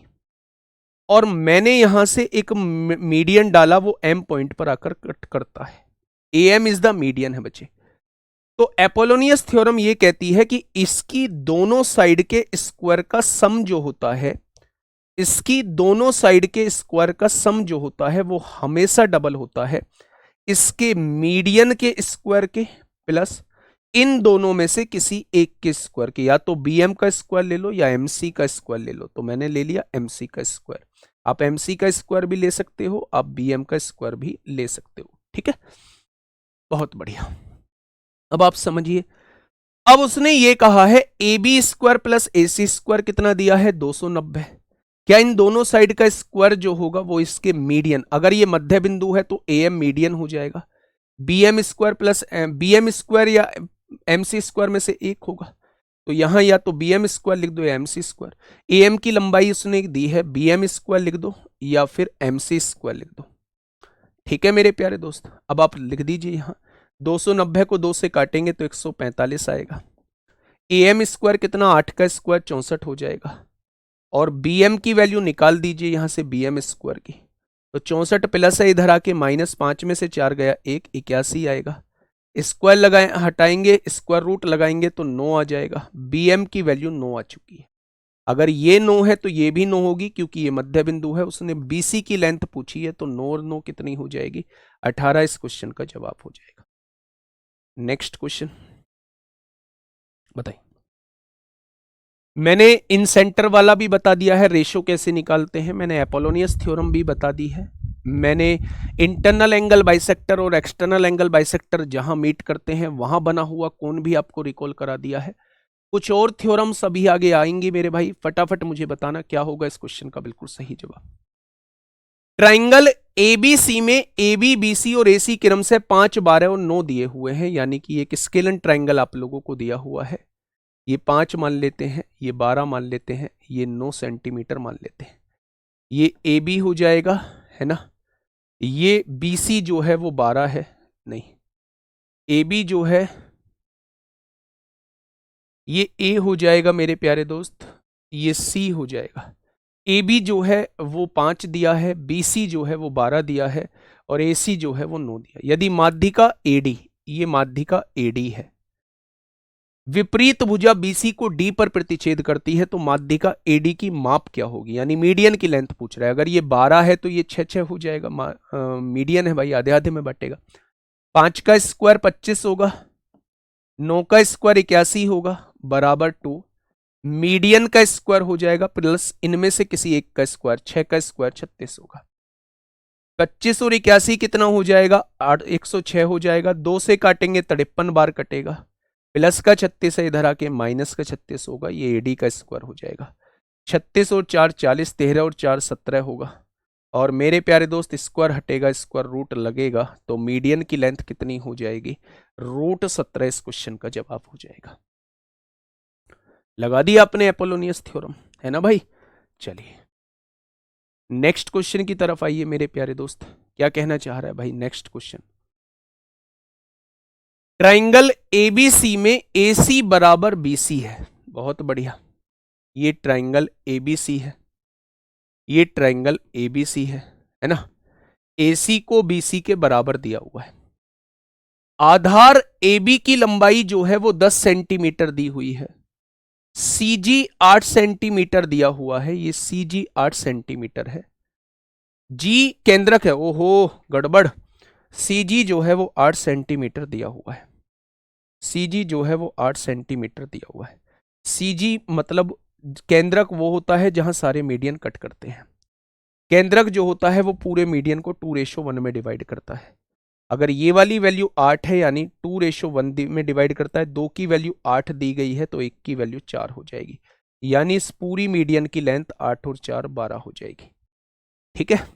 और मैंने यहां से एक मीडियन डाला, वो M पॉइंट पर आकर कट करता है, AM इज द मीडियन है बच्चे। तो एपोलोनियस थ्योरम ये कहती है कि इसकी दोनों साइड के स्क्वायर का सम जो होता है, इसकी दोनों साइड के स्क्वायर का सम जो होता है वो हमेशा डबल होता है इसके मीडियन के स्क्वायर के प्लस इन दोनों में से किसी एक के स्क्वायर के। या तो BM का स्क्वायर ले लो या MC का स्क्वायर ले लो, तो मैंने ले लिया MC का स्क्वायर। आप MC का स्क्वायर भी ले सकते हो, आप BM का स्क्वायर भी ले सकते हो, ठीक है, बहुत बढ़िया। अब आप समझिए, अब उसने ये कहा है AB² प्लस AC² कितना दिया है, 290। क्या इन दोनों साइड का स्क्वायर जो होगा वो इसके मीडियन, अगर ये मध्य बिंदु है तो AM मीडियन हो जाएगा, BM² प्लस BM² या MC स्क्वायर में से एक होगा, तो यहां या तो BM स्क्वायर लिख दो या MC स्क्वायर। AM की लंबाई उसने दी है, BM स्क्वायर लिख दो या फिर MC स्क्वायर लिख दो। ठीक है मेरे प्यारे दोस्त, अब आप लिख दीजिए यहां 290 को 2 से काटेंगे तो 145 आएगा। AM स्क्वायर कितना, 8 का स्क्वायर 64 हो जाएगा। और BM की वैल्यू निकाल दीजिए यहां से BM स्क्वायर की, तो 64 प्लस है इधर आके, -5 में से 4 गया 1, 81 आएगा। स्क्वायर लगाए हटाएंगे, स्क्वायर रूट लगाएंगे तो 9 आ जाएगा। BM की वैल्यू 9 आ चुकी है। अगर ये 9 है तो ये भी 9 होगी, क्योंकि ये मध्य बिंदु है। उसने BC की लेंथ पूछी है, तो 9 और 9 कितनी हो जाएगी, 18 इस क्वेश्चन का जवाब हो जाएगा। नेक्स्ट क्वेश्चन बताइए। मैंने इन सेंटर वाला भी बता दिया है, रेशो कैसे निकालते हैं, मैंने एपोलोनियस थ्योरम भी बता दी है, मैंने इंटरनल एंगल बाइसेक्टर और एक्सटर्नल एंगल बाइसेक्टर जहां मीट करते हैं वहां बना हुआ कोण भी आपको रिकॉल करा दिया है। कुछ और थ्योरम्स अभी आगे आएंगे मेरे भाई, फटाफट मुझे बताना क्या होगा इस क्वेश्चन का बिल्कुल सही जवाब। ट्राइंगल ABC में AB, BC और AC क्रम से 5, 12 और 9 दिए हुए हैं, यानी कि एक स्केलन ट्राइंगल आप लोगों को दिया हुआ है। ये 5 मान लेते हैं, ये 12 मान लेते हैं, ये 9 सेंटीमीटर मान लेते हैं। ये AB हो जाएगा, है ना। ये BC जो है वो 12 है, नहीं, AB जो है ये A हो जाएगा मेरे प्यारे दोस्त, ये C हो जाएगा। AB जो है वो 5 दिया है, BC जो है वो 12 दिया है, और AC जो है वो 9 दिया। यदि माध्यिका AD, ये माध्यिका AD है, विपरीत भुजा BC को D पर प्रतिच्छेद करती है, तो माध्यिका AD की माप क्या होगी, यानी मीडियन की लेंथ पूछ रहा है। अगर ये 12 है तो ये 6 हो जाएगा, मीडियन है भाई, आधे आधे में बटेगा। 5 का स्क्वायर 25 होगा, 9 का स्क्वायर 81 होगा, बराबर 2। मीडियन का स्क्वायर हो जाएगा प्लस इनमें से किसी एक का स्क्वायर, 6 का स्क्वायर 36 होगा। 25 और 81 कितना हो जाएगा, 106 हो जाएगा। 2 से काटेंगे 53 बार कटेगा, प्लस का 36 है इधर आके, माइनस का 36 होगा, ये AD का स्क्वायर हो जाएगा। 36 और 4 40, 13 और 4 17 होगा। और मेरे प्यारे दोस्त स्क्वायर हटेगा, स्क्वायर रूट लगेगा, तो मीडियन की लेंथ कितनी हो जाएगी, √17 इस क्वेश्चन का जवाब हो जाएगा। लगा दिया आपने एपोलोनियस थ्योरम, है ना भाई। चलिए नेक्स्ट क्वेश्चन की तरफ आइए मेरे प्यारे दोस्त, क्या कहना चाह रहा है भाई नेक्स्ट क्वेश्चन। ट्राइंगल ABC में AC बराबर BC है, बहुत बढ़िया। ये ट्राइंगल ABC है, ये ट्राइंगल ABC है ना। AC को BC के बराबर दिया हुआ है। आधार AB की लंबाई जो है वो 10 सेंटीमीटर दी हुई है। CG 8 सेंटीमीटर दिया हुआ है, ये CG 8 सेंटीमीटर है। G केंद्रक है, ओहो गड़बड़। CG जो है वो 8 सेंटीमीटर दिया हुआ है, CG जो है वो 8 सेंटीमीटर दिया हुआ है। CG मतलब केंद्रक वो होता है जहां सारे मीडियन कट करते हैं। केंद्रक जो होता है वो पूरे मीडियन को 2:1 में डिवाइड करता है। अगर ये वाली वैल्यू 8 है, यानी 2:1 में डिवाइड करता है। 2 की वैल्यू 8 दी गई है, तो 1 की वैल्यू 4 हो जाएगी, यानी इस पूरी मीडियन की लेंथ 8 और 4 12 हो जाएगी। ठीक है।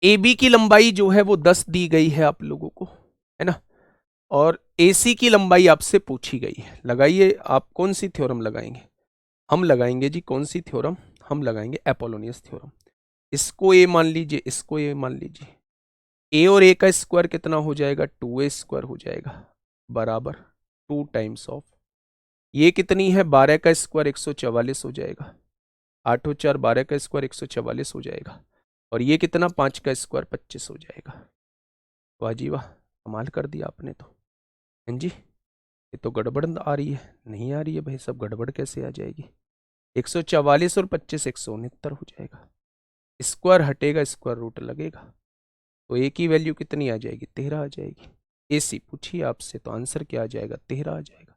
AB की लंबाई जो है वो 10 दी गई है आप लोगों को, है ना। और AC की लंबाई आपसे पूछी गई है। लगाइए, आप कौन सी थ्योरम लगाएंगे, हम लगाएंगे जी कौन सी थ्योरम, हम लगाएंगे एपोलोनियस थ्योरम। इसको A मान लीजिए, इसको A मान लीजिए। A और A का स्क्वायर कितना हो जाएगा, 2A स्क्वायर हो जाएगा, बराबर 2 टाइम्स ऑफ ये कितनी है, 12 का स्क्वायर 144 हो जाएगा, 8 और 4 12 का स्क्वायर 144 हो जाएगा, और ये कितना 5 का स्क्वायर 25 हो जाएगा। वाह जी वाह, कमाल कर दिया आपने तो। हाँ जी, ये तो गड़बड़ आ रही है, नहीं आ रही है भाई, सब गड़बड़ कैसे आ जाएगी। 144 और 25 169 हो जाएगा। स्क्वायर हटेगा, स्क्वायर रूट लगेगा, तो A की वैल्यू कितनी आ जाएगी, 13 आ जाएगी। AC पूछिए आपसे, तो आंसर क्या आ जाएगा, 13 आ जाएगा।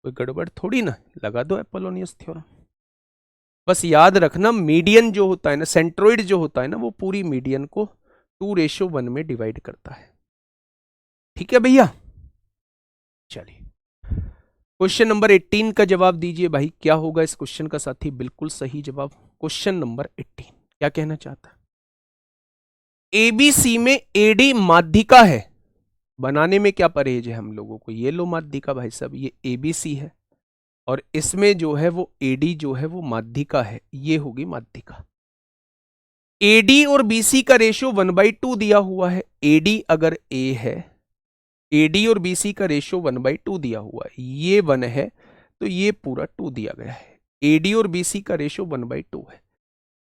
कोई गड़बड़ थोड़ी ना, लगा दो एपोलोनियस थ्योरम। बस याद रखना, मीडियन जो होता है ना, सेंट्रोइड जो होता है ना, वो पूरी मीडियन को 2:1 में डिवाइड करता है। ठीक है भैया। चलिए क्वेश्चन नंबर 18 का जवाब दीजिए भाई, क्या होगा इस क्वेश्चन का साथी, बिल्कुल सही जवाब। क्वेश्चन नंबर 18 क्या कहना चाहता है। ABC में AD माध्यिका है, बनाने में क्या परहेज है हम लोगों को, ये लो माध्यिका भाई साहब, ये ABC है और इसमें जो है वो AD जो है वो माध्यिका है, ये होगी माध्यिका। AD और BC का रेशियो 1/2 दिया हुआ है। AD अगर A है, AD और BC का रेशियो 1/2 दिया हुआ है, ये 1 है तो ये पूरा 2 दिया गया है। AD और BC का रेशियो 1/2 है,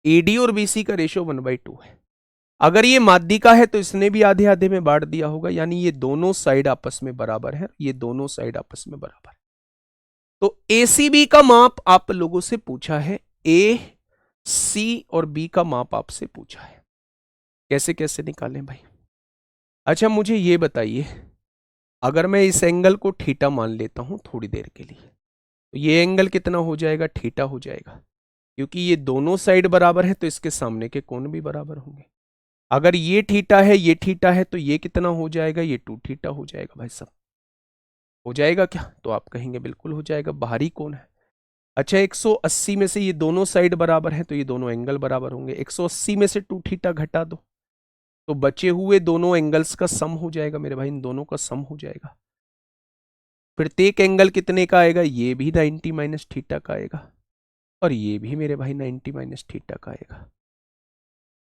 AD और BC का रेशियो 1/2 है। अगर ये माध्यिका है तो इसने भी आधे आधे में बांट दिया होगा, यानी ये दोनों साइड आपस में बराबर है, ये दोनों साइड आपस में बराबर है। तो ACB का माप आप लोगों से पूछा है, A, C और B का माप आपसे पूछा है, कैसे कैसे निकालें भाई। अच्छा मुझे ये बताइए, अगर मैं इस एंगल को थीटा मान लेता हूं थोड़ी देर के लिए, तो ये एंगल कितना हो जाएगा, थीटा हो जाएगा, क्योंकि ये दोनों साइड बराबर है तो इसके सामने के कोण भी बराबर होंगे। अगर ये थीटा है ये थीटा है तो ये कितना हो जाएगा, ये 2 थीटा हो जाएगा भाई साहब। हो जाएगा क्या, तो आप कहेंगे बिल्कुल हो जाएगा, बाहरी कोण है। अच्छा 180 में से ये दोनों साइड बराबर है तो ये दोनों एंगल बराबर होंगे, 180 में से 2 थीटा घटा दो तो बचे हुए दोनों एंगल्स का सम हो जाएगा मेरे भाई, इन दोनों का सम हो जाएगा। प्रत्येक एंगल कितने का आएगा, ये भी 90 माइनस थीटा का आएगा और ये भी मेरे भाई 90 माइनस थीटा का आएगा।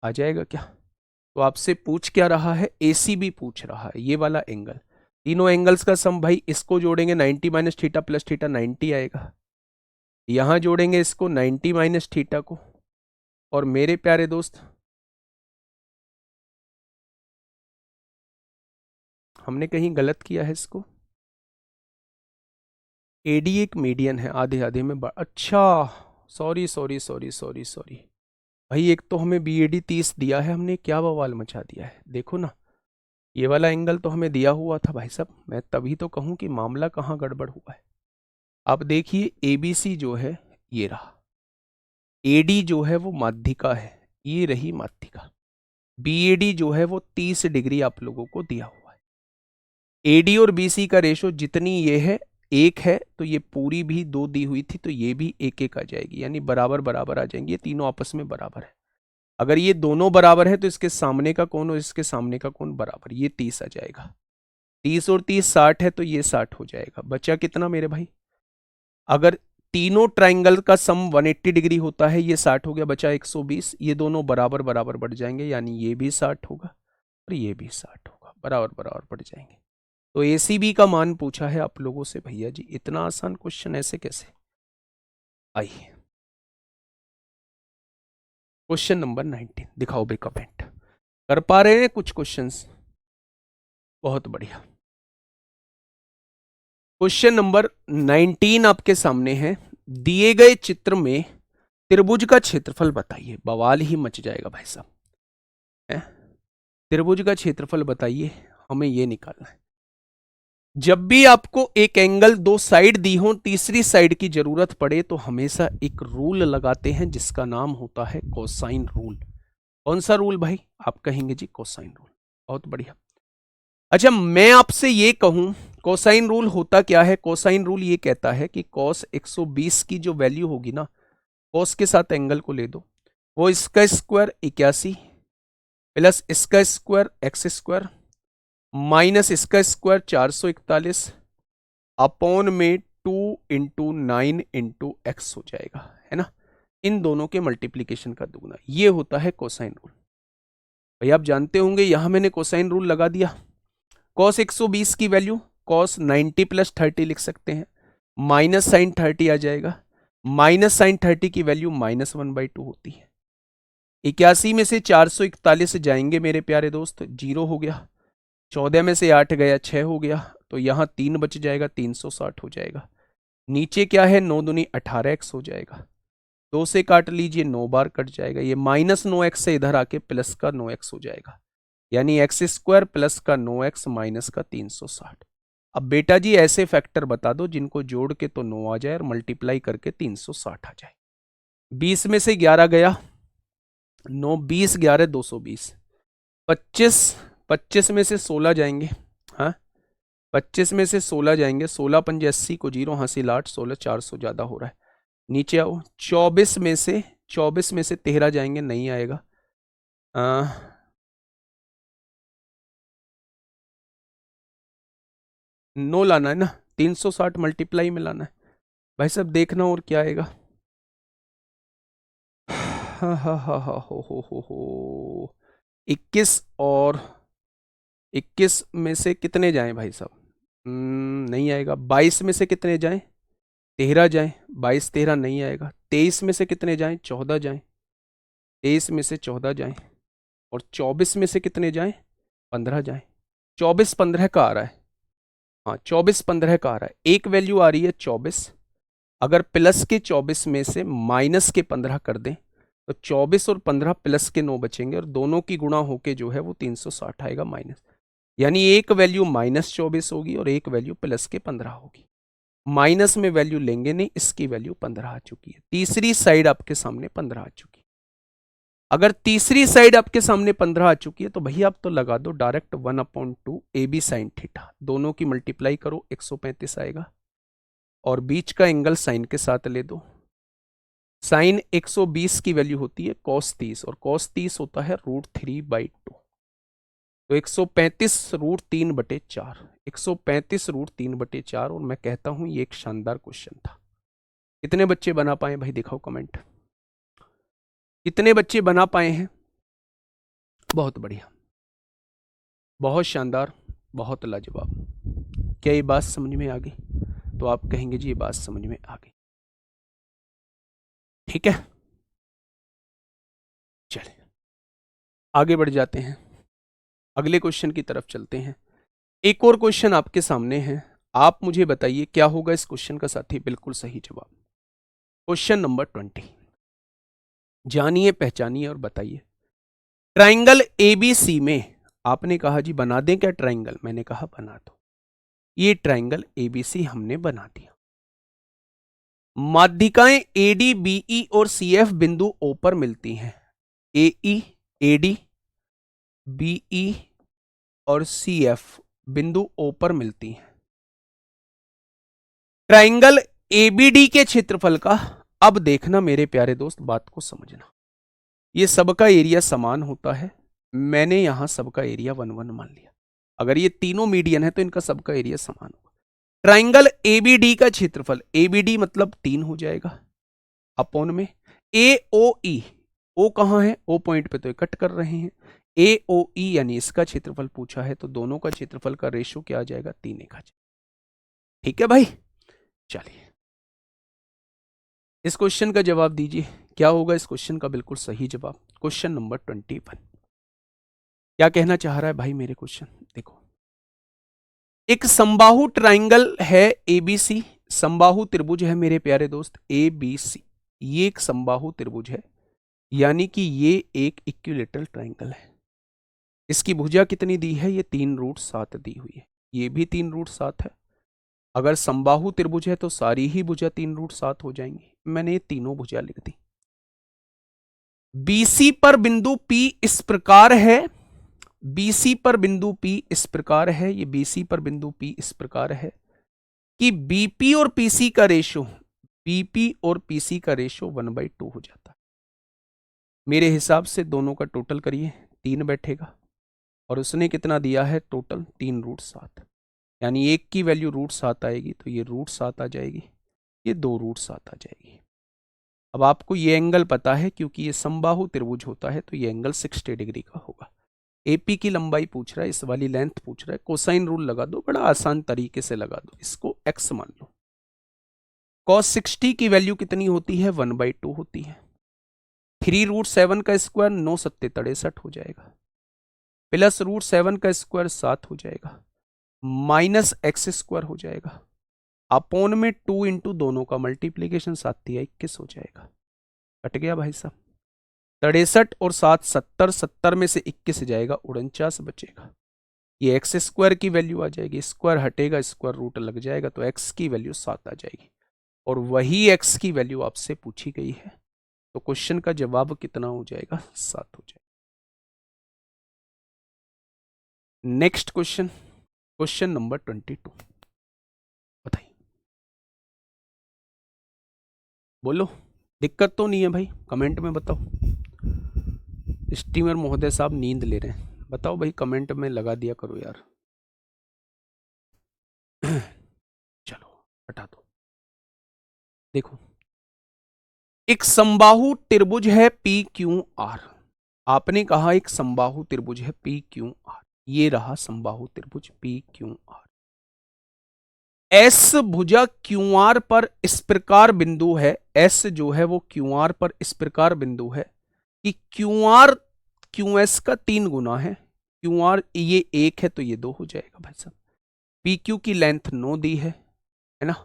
आ जाएगा क्या, तो आपसे पूछ क्या रहा है, ACB पूछ रहा है, ये वाला एंगल, तीनों एंगल्स का सम भाई, इसको जोड़ेंगे 90 माइनस थीटा प्लस थीटा 90 आएगा, यहां जोड़ेंगे इसको 90 माइनस थीटा को, और मेरे प्यारे दोस्त हमने कहीं गलत किया है इसको, AD एक मीडियन है, आधे आधे में अच्छा sorry sorry sorry sorry sorry भाई, एक तो हमें BAD 30 दिया है, हमने क्या बवाल मचा दिया है, देखो ना ये वाला एंगल तो हमें दिया हुआ था भाई साहब, मैं तभी तो कहूं कि मामला कहाँ गड़बड़ हुआ है। अब देखिए ABC जो है ये रहा, AD जो है वो माध्यिका है, ये रही माध्यिका, BAD जो है वो 30 डिग्री आप लोगों को दिया हुआ है। AD और BC का रेशो जितनी ये है 1 है तो ये पूरी भी 2 दी हुई थी तो ये भी 1 1 आ जाएगी, यानी बराबर बराबर आ जाएंगे, ये तीनों आपस में बराबर है। अगर ये दोनों बराबर है तो इसके सामने का कोण और इसके सामने का कोण बराबर, ये 30 आ जाएगा, 30 और 30 60 है तो ये 60 हो जाएगा। बचा कितना मेरे भाई, अगर तीनों ट्राइंगल का सम 180 डिग्री होता है, ये 60 हो गया, बचा 120, ये दोनों बराबर बराबर बढ़ जाएंगे, यानी ये भी 60 होगा और ये भी 60 होगा, बराबर बराबर बढ़ जाएंगे। तो ACB का मान पूछा है आप लोगों से, भैया जी इतना आसान क्वेश्चन ऐसे कैसे। आइए क्वेश्चन नंबर 19, दिखाओ भाई कमेंट, कर पा रहे हैं कुछ क्वेश्चंस, बहुत बढ़िया। क्वेश्चन नंबर 19 आपके सामने है, दिए गए चित्र में त्रिभुज का क्षेत्रफल बताइए, बवाल ही मच जाएगा भाई साहब, त्रिभुज का क्षेत्रफल बताइए, हमें ये निकालना है। जब भी आपको एक एंगल दो साइड दी हो, तीसरी साइड की जरूरत पड़े तो हमेशा एक रूल लगाते हैं जिसका नाम होता है कोसाइन रूल। कौन सा रूल भाई, आप कहेंगे जी कोसाइन रूल, बहुत बढ़िया। अच्छा मैं आपसे ये कहूं कोसाइन रूल होता क्या है, कोसाइन रूल ये कहता है कि कॉस 120 की जो वैल्यू होगी ना, कॉस के साथ एंगल को ले दो, वो इसका स्क्वायर 81 प्लस इसका स्क्वायर एक्स स्क्वायर माइनस इसका स्क्वायर 441 अपॉन में 2 इंटू 9 इंटू एक्स हो जाएगा, है ना, इन दोनों के मल्टीप्लीकेशन का दुगना, ये होता है कोसाइन रूल। भाई आप जानते होंगे यहां मैंने कोसाइन रूल लगा दिया, कॉस 120 की वैल्यू कॉस 90 प्लस 30 लिख सकते हैं, माइनस साइन 30 आ जाएगा, माइनस साइन 30 की वैल्यू -1/2 होती है। 81 में से 441 जाएंगे मेरे प्यारे दोस्त, 0 हो गया, 14 में से 8 गया 6 हो गया, तो यहां 3 बच जाएगा, 360 हो जाएगा। नीचे क्या है, 9 दूनी 18x हो जाएगा, 2 से काट लीजिए 9 बार कट जाएगा, ये -9x से इधर आके प्लस का 9x हो जाएगा, यानी एक्स स्क्वायर प्लस का 9x माइनस का 360। अब बेटा जी ऐसे फैक्टर बता दो जिनको जोड़ के तो 9 आ जाए और मल्टीप्लाई करके 360 आ जाए। 20 में से 11 गया, 9 20 11 220, 25 25 में से 16 जाएंगे, हाँ 25 में से 16 जाएंगे, 16 पंजे 80 को 0 हासिल 8, 16 400 ज्यादा हो रहा है, नीचे आओ। 24 में से 13 जाएंगे, नहीं आएगा, नो लाना है ना, 360 मल्टीप्लाई में लाना है भाई साहब, देखना और क्या आएगा। हाँ हाँ हाँ हाँ हो 21 और 21 में से कितने जाएं भाई साहब? नहीं आएगा। 22 में से कितने जाएं? 13 जाएं। 22 13 नहीं आएगा। 23 में से कितने जाएं? 14 जाएं। 23 में से 14 जाएं। और 24 में से कितने जाएं? 15 जाएं। 24 15 का आ रहा है। हाँ 24 15 का आ रहा है। एक वैल्यू आ रही है 24। अगर प्लस के 24 में से माइनस के 15 कर दें तो 24 और 15 प्लस के 9 बचेंगे और दोनों की गुणा होके जो है वो 360 आएगा माइनस। यानी एक वैल्यू -24 होगी और एक वैल्यू +15 होगी। माइनस में वैल्यू लेंगे नहीं, इसकी वैल्यू 15 आ चुकी है। तीसरी साइड आपके सामने 15 आ चुकी है। अगर तीसरी साइड आपके सामने 15 आ चुकी है तो भैया आप तो लगा दो डायरेक्ट 1/2 AB sin थीटा, दोनों की मल्टीप्लाई करो 135 आएगा और बीच का एंगल साइन के साथ ले दो। साइन 120 की वैल्यू होती है cos 30 और cos 30 होता है √3/2। तो 135 √3/4, 135 √3/4। और मैं कहता हूं ये एक शानदार क्वेश्चन था। कितने बच्चे बना पाए भाई, दिखाओ कमेंट, कितने बच्चे बना पाए हैं? बहुत बढ़िया, बहुत शानदार, बहुत लाजवाब। क्या ये बात समझ में आ गई? तो आप कहेंगे जी ये बात समझ में आ गई। ठीक है, चलिए आगे बढ़ जाते हैं, अगले क्वेश्चन की तरफ चलते हैं। एक और क्वेश्चन आपके सामने है, आप मुझे बताइए क्या होगा इस क्वेश्चन का साथी बिल्कुल सही जवाब। क्वेश्चन नंबर 20, जानिए पहचानिए और बताइए। ट्राइंगल एबीसी में, आपने कहा जी बना दें क्या ट्राइंगल, मैंने कहा बना दो। ये ट्राइंगल एबीसी हमने बना दिया। माध्यिकाएं एडी बीई और सीएफ बिंदु ओ पर मिलती हैं। एई एडी बीई और सीएफ बिंदु ओ पर मिलती हैं। ट्राइंगल एबीडी के क्षेत्रफल का, अब देखना मेरे प्यारे दोस्त, बात को समझना, ये सबका एरिया समान होता है। मैंने यहां सबका एरिया 1 1 मान लिया। अगर ये तीनों मीडियन है तो इनका सबका एरिया समान होगा। ट्राइंगल एबीडी का क्षेत्रफल, एबीडी मतलब 3 हो जाएगा अपॉन में एओई, ओ कहां है, ओ पॉइंट पे तो कट कर रहे हैं। एओई यानी इसका क्षेत्रफल पूछा है तो दोनों का क्षेत्रफल का रेशो क्या आ जाएगा, 3 1। ठीक है भाई, चलिए इस क्वेश्चन का जवाब दीजिए। क्या होगा इस क्वेश्चन का बिल्कुल सही जवाब? क्वेश्चन नंबर 21 क्या कहना चाह रहा है भाई मेरे क्वेश्चन, देखो। एक समबाहु ट्राइंगल है एबीसी, समबाहु त्रिभुज है मेरे प्यारे दोस्त एबीसी। ये एक समबाहु त्रिभुज है, यानी कि ये एक इक्विलेटरल ट्राइंगल है। इसकी भुजा कितनी दी है, ये 3√7 दी हुई है, ये भी 3√7 है। अगर समबाहु त्रिभुज है तो सारी ही भुजा 3√7 हो जाएंगी। मैंने ये तीनों भुजा लिख दी। बीसी पर बिंदु P इस प्रकार है, बीसी पर बिंदु P इस प्रकार है, ये बीसी पर बिंदु P इस प्रकार है कि बीपी और पीसी का रेशो, बीपी और पीसी का रेशो 1/2 हो जाता है। मेरे हिसाब से दोनों का टोटल करिए, 3 बैठेगा और उसने कितना दिया है टोटल 3√7, यानी एक की वैल्यू √7 आएगी तो ये √7 आ जाएगी, ये 2√7 आ जाएगी। अब आपको ये एंगल पता है क्योंकि ये समबाहु त्रिभुज होता है तो ये एंगल 60 डिग्री का होगा। एपी की लंबाई पूछ रहा है, इस वाली लेंथ पूछ रहा है, कोसाइन रूल लगा दो, बड़ा आसान तरीके से लगा दो, इसको x मान लो। cos 60 की वैल्यू कितनी होती है, 1/2 होती है। 3√7 का स्क्वायर 9 सत्ते 63 हो जाएगा, प्लस √7 का स्क्वायर 7 हो जाएगा, माइनस एक्स स्क्वायर हो जाएगा, अपॉन में 2 इंटू दोनों का मल्टीप्लीकेशन 7 या 21 हो जाएगा। कट गया भाई साहब, 63 और 7 70, 70 में से 21 जाएगा, 49 बचेगा। ये एक्स स्क्वायर की वैल्यू आ जाएगी, स्क्वायर हटेगा स्क्वायर रूट लग जाएगा तो एक्स की वैल्यू 7 आ जाएगी और वही एक्स की वैल्यू आपसे पूछी गई है। तो क्वेश्चन का जवाब कितना हो जाएगा, 7 हो जाएगा। नेक्स्ट क्वेश्चन, क्वेश्चन नंबर 22 बताइए, बोलो दिक्कत तो नहीं है भाई, कमेंट में बताओ। स्टीमर महोदय साहब नींद ले रहे हैं, बताओ भाई कमेंट में लगा दिया करो यार। हटा दो। देखो, एक समबाहु त्रिभुज है पी क्यू आर। आपने कहा एक समबाहु त्रिभुज है पी क्यू आर, ये रहा समबाहु त्रिभुज पी क्यू आर। एस भुजा क्यू आर पर इस प्रकार बिंदु है, एस जो है वो क्यू आर पर इस प्रकार बिंदु है कि क्यू आर क्यू एस का 3 गुना है। क्यू आर ये 1 है तो ये 2 हो जाएगा भाई साहब। पी क्यू की लेंथ 9 दी है ना।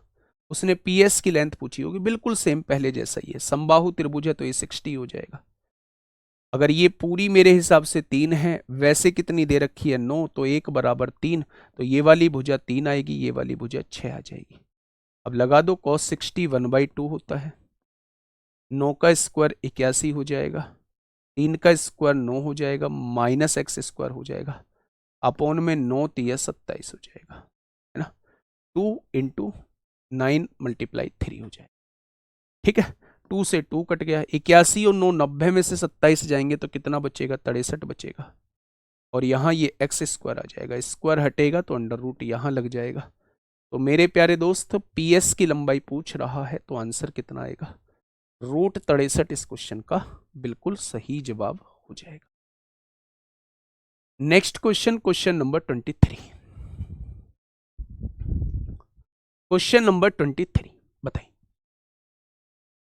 उसने पी एस की लेंथ पूछी होगी, बिल्कुल सेम पहले जैसा ही है। समबाहु त्रिभुज है तो ये 60 हो जाएगा। अगर ये पूरी मेरे हिसाब से 3 है, वैसे कितनी दे रखी है 9, तो 1 बराबर 3, तो ये वाली भुजा 3 आएगी, ये वाली भुजा 6 आ जाएगी। अब लगा दो, cos 60 1/2 होता है, 9 का स्क्वायर 81 हो जाएगा, 3 का स्क्वायर 9 हो जाएगा, माइनस एक्स स्क्वायर हो जाएगा, अपॉन में 9 तिया 27 हो जाएगा, है ना। 2 इंटू 9 मल्टीप्लाई 3 हो जाएगा। ठीक है, 2 से 2 कट गया, 81 और 9 90 में से 27 जाएंगे तो कितना बचेगा, 63 बचेगा। और यहाँ ये एक्स स्क्वायर आ जाएगा, स्क्वायर हटेगा तो अंडर रूट यहाँ लग जाएगा। तो मेरे प्यारे दोस्त, पीएस की लंबाई पूछ रहा है तो आंसर कितना आएगा, रूट 63 इस क्वेश्चन का बिल्कुल सही जवाब हो जाएगा। Next question, question number 23। Question number 23 बताइए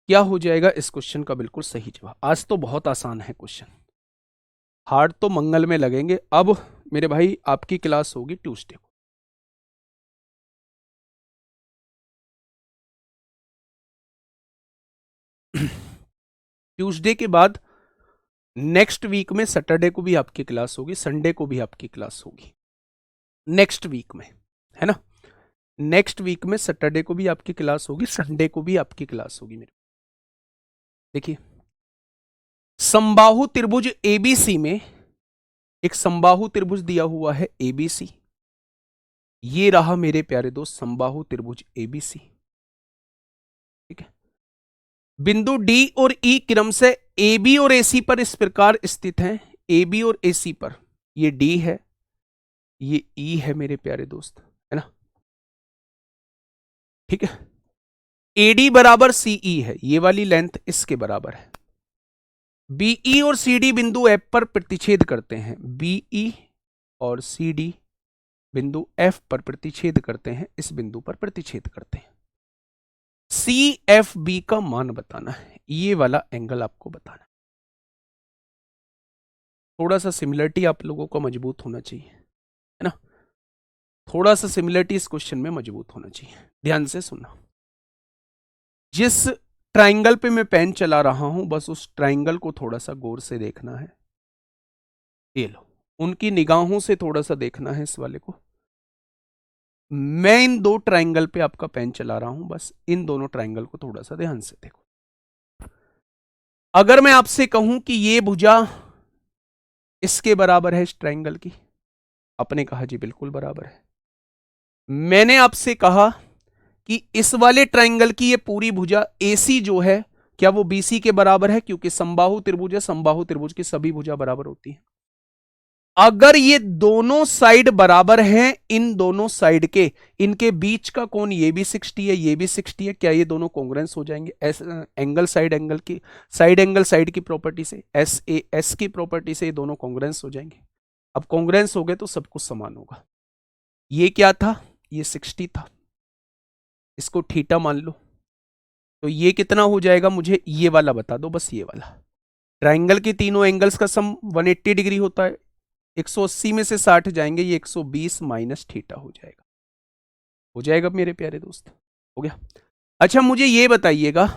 क्या हो जाएगा इस क्वेश्चन का बिल्कुल सही जवाब। आज तो बहुत आसान है क्वेश्चन, हार्ड तो मंगल में लगेंगे। अब मेरे भाई आपकी क्लास होगी ट्यूसडे को। ट्यूसडे के बाद नेक्स्ट वीक में सैटरडे को भी आपकी क्लास होगी, संडे को भी आपकी क्लास होगी नेक्स्ट वीक में, है ना। नेक्स्ट वीक में सैटरडे को भी आपकी क्लास होगी, संडे को भी आपकी क्लास होगी। मेरे देखिए, समबाहु त्रिभुज एबीसी में एक समबाहु त्रिभुज दिया हुआ है एबीसी। ये रहा मेरे प्यारे दोस्त समबाहु त्रिभुज एबीसी। ठीक है, बिंदु डी और ई क्रम से ए बी और एसी पर इस प्रकार स्थित हैं। ए बी और एसी पर, ये डी है, ये ई है मेरे प्यारे दोस्त, है ना। ठीक है, एडी बराबर सीई है, ये वाली लेंथ इसके बराबर है। बीई और सीडी बिंदु एफ पर प्रतिच्छेद करते हैं। बीई और सीडी बिंदु एफ पर प्रतिच्छेद करते हैं, इस बिंदु पर प्रतिच्छेद करते हैं। सी एफ बी का मान बताना है, ये वाला एंगल आपको बताना है। थोड़ा सा सिमिलरिटी आप लोगों को मजबूत होना चाहिए, है ना। थोड़ा सा सिमिलरिटी इस क्वेश्चन में मजबूत होना चाहिए। ध्यान से सुनना, जिस ट्राइंगल पे मैं पेन चला रहा हूं, बस उस ट्राइंगल को थोड़ा सा गौर से देखना है। ये लो, उनकी निगाहों से थोड़ा सा देखना है इस वाले को। मैं इन 2 ट्राइंगल पे आपका पेन चला रहा हूं, बस इन दोनों ट्राइंगल को थोड़ा सा ध्यान से देखो। अगर मैं आपसे कहूं कि ये भुजा इसके बराबर है, इस ट्राइंगल की, आपने कहा जी बिल्कुल बराबर है। मैंने आपसे कहा कि इस वाले ट्राइंगल की ये पूरी भुजा एसी जो है, क्या वो बीसी के बराबर है, क्योंकि समबाहु त्रिभुज है, समबाहु त्रिभुज की सभी भुजा बराबर होती है। अगर ये दोनों साइड बराबर हैं, इन दोनों साइड के, इनके बीच का कोण ये भी 60 है, ये भी 60 है, क्या ये दोनों कॉन्ग्रेंस हो जाएंगे? एंगल साइड एंगल की, साइड एंगल साइड की प्रॉपर्टी से, एस ए एस की प्रॉपर्टी से ये दोनों कॉन्ग्रेंस हो जाएंगे। अब कॉन्ग्रेंस हो गए तो सब कुछ समान होगा। ये क्या था, ये 60 था, इसको थीटा मान लो, तो ये कितना हो जाएगा, मुझे ये वाला बता दो, बस ये वाला। ट्राइंगल के तीनों एंगल्स का सम 180 डिग्री होता है, 180 में से 60 जाएंगे, ये 120 माइनस थीटा हो जाएगा। हो जाएगा मेरे प्यारे दोस्त, हो गया। अच्छा मुझे ये बताइएगा,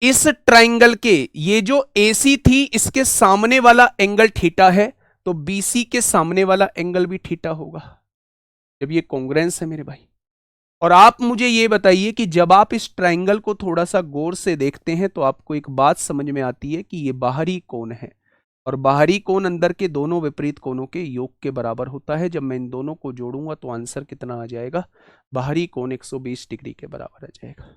इस ट्राइंगल के ये जो AC थी, इसके सामने वाला एंगल थीटा है, तो BC के सामने वाला एंगल भी थीटा होगा, जब ये कॉन्ग्रेंस है मेरे भाई। और आप मुझे ये बताइए कि जब आप इस ट्राइंगल को थोड़ा सा गौर से देखते हैं तो आपको एक बात समझ में आती है कि ये बाहरी कोण है, और बाहरी कोण अंदर के दोनों विपरीत कोणों के योग के बराबर होता है। जब मैं इन दोनों को जोड़ूंगा तो आंसर कितना आ जाएगा, बाहरी कोण 120 डिग्री के बराबर आ जाएगा।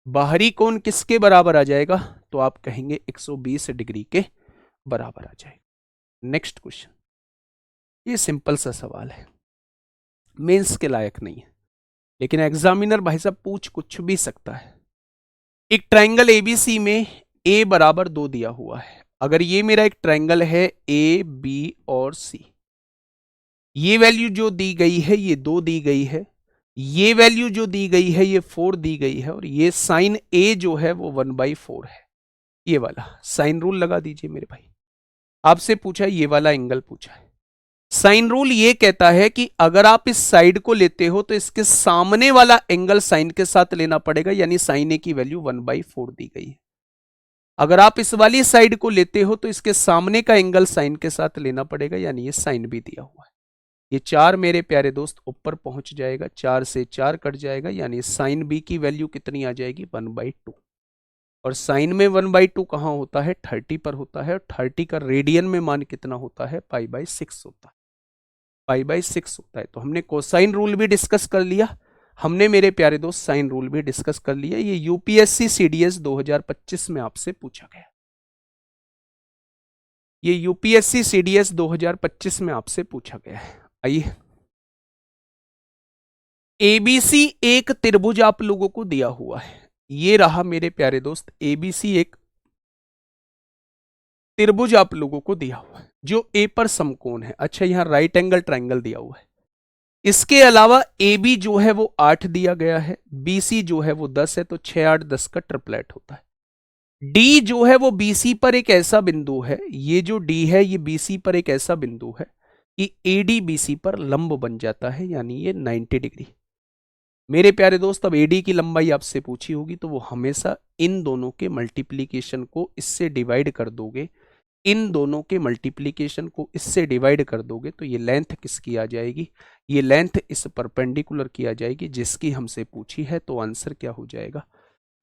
बाहरी कोण किसके बराबर आ जाएगा, तो आप कहेंगे 120 डिग्री के बराबर आ जाएगा। नेक्स्ट क्वेश्चन, ये सिंपल सा सवाल है, मेंस के लायक नहीं है, लेकिन एग्जामिनर भाई साहब पूछ कुछ भी सकता है। एक ट्राइंगल एबीसी में ए बराबर 2 दिया हुआ है। अगर ये मेरा एक ट्राइंगल है ए बी और सी, ये वैल्यू जो दी गई है ये 2 दी गई है, ये वैल्यू जो दी गई है ये 4 दी गई है, और ये साइन ए जो है वो 1/4 है। ये वाला साइन रूल लगा दीजिए मेरे भाई। आपसे पूछा है, ये वाला एंगल पूछा है। साइन रूल ये कहता है कि अगर आप इस साइड को लेते हो तो इसके सामने वाला एंगल साइन के साथ लेना पड़ेगा, यानी साइन ए की वैल्यू 1/4 दी गई है। अगर आप इस वाली साइड को लेते हो तो इसके सामने का एंगल साइन के साथ लेना पड़ेगा, यानी ये साइन भी दिया हुआ है। ये 4 मेरे प्यारे दोस्त ऊपर पहुंच जाएगा, 4 से 4 कट जाएगा, यानी साइन बी की वैल्यू कितनी आ जाएगी 1/2। और साइन में 1/2 कहां होता है 30 पर होता है, और 30 का रेडियन में मान कितना होता है π/6 होता है, π/6 होता है। तो हमने कोसाइन रूल भी डिस्कस कर लिया, हमने मेरे प्यारे दोस्त साइन रूल भी डिस्कस कर लिया। ये यूपीएससी सीडीएस 2025 में आपसे पूछा गया, ये यूपीएससी सीडीएस 2025 में आपसे पूछा गया है। आइए, एबीसी एक त्रिभुज आप लोगों को दिया हुआ है। ये रहा मेरे प्यारे दोस्त, एबीसी एक त्रिभुज आप लोगों को दिया हुआ है जो ए पर समकोण है। अच्छा, यहां राइट एंगल ट्राइंगल दिया हुआ है। इसके अलावा ए बी जो है वो 8 दिया गया है, बी सी जो है वो 10 है, तो 6 8 10 का ट्रिपलेट होता है। डी जो है वो बीसी पर एक ऐसा बिंदु है, ये जो डी है ये बीसी पर एक ऐसा बिंदु है कि एडी बीसी पर लंब बन जाता है, यानी ये 90 डिग्री। मेरे प्यारे दोस्त, अब एडी की लंबाई आपसे पूछी होगी तो वो हमेशा इन दोनों के मल्टीप्लीकेशन को इससे डिवाइड कर दोगे, इन दोनों के मल्टीप्लीकेशन को इससे डिवाइड कर दोगे तो ये लेंथ किसकी आ जाएगी, ये लेंथ इस परपेंडिकुलर की आ जाएगी जिसकी हमसे पूछी है। तो आंसर क्या हो जाएगा,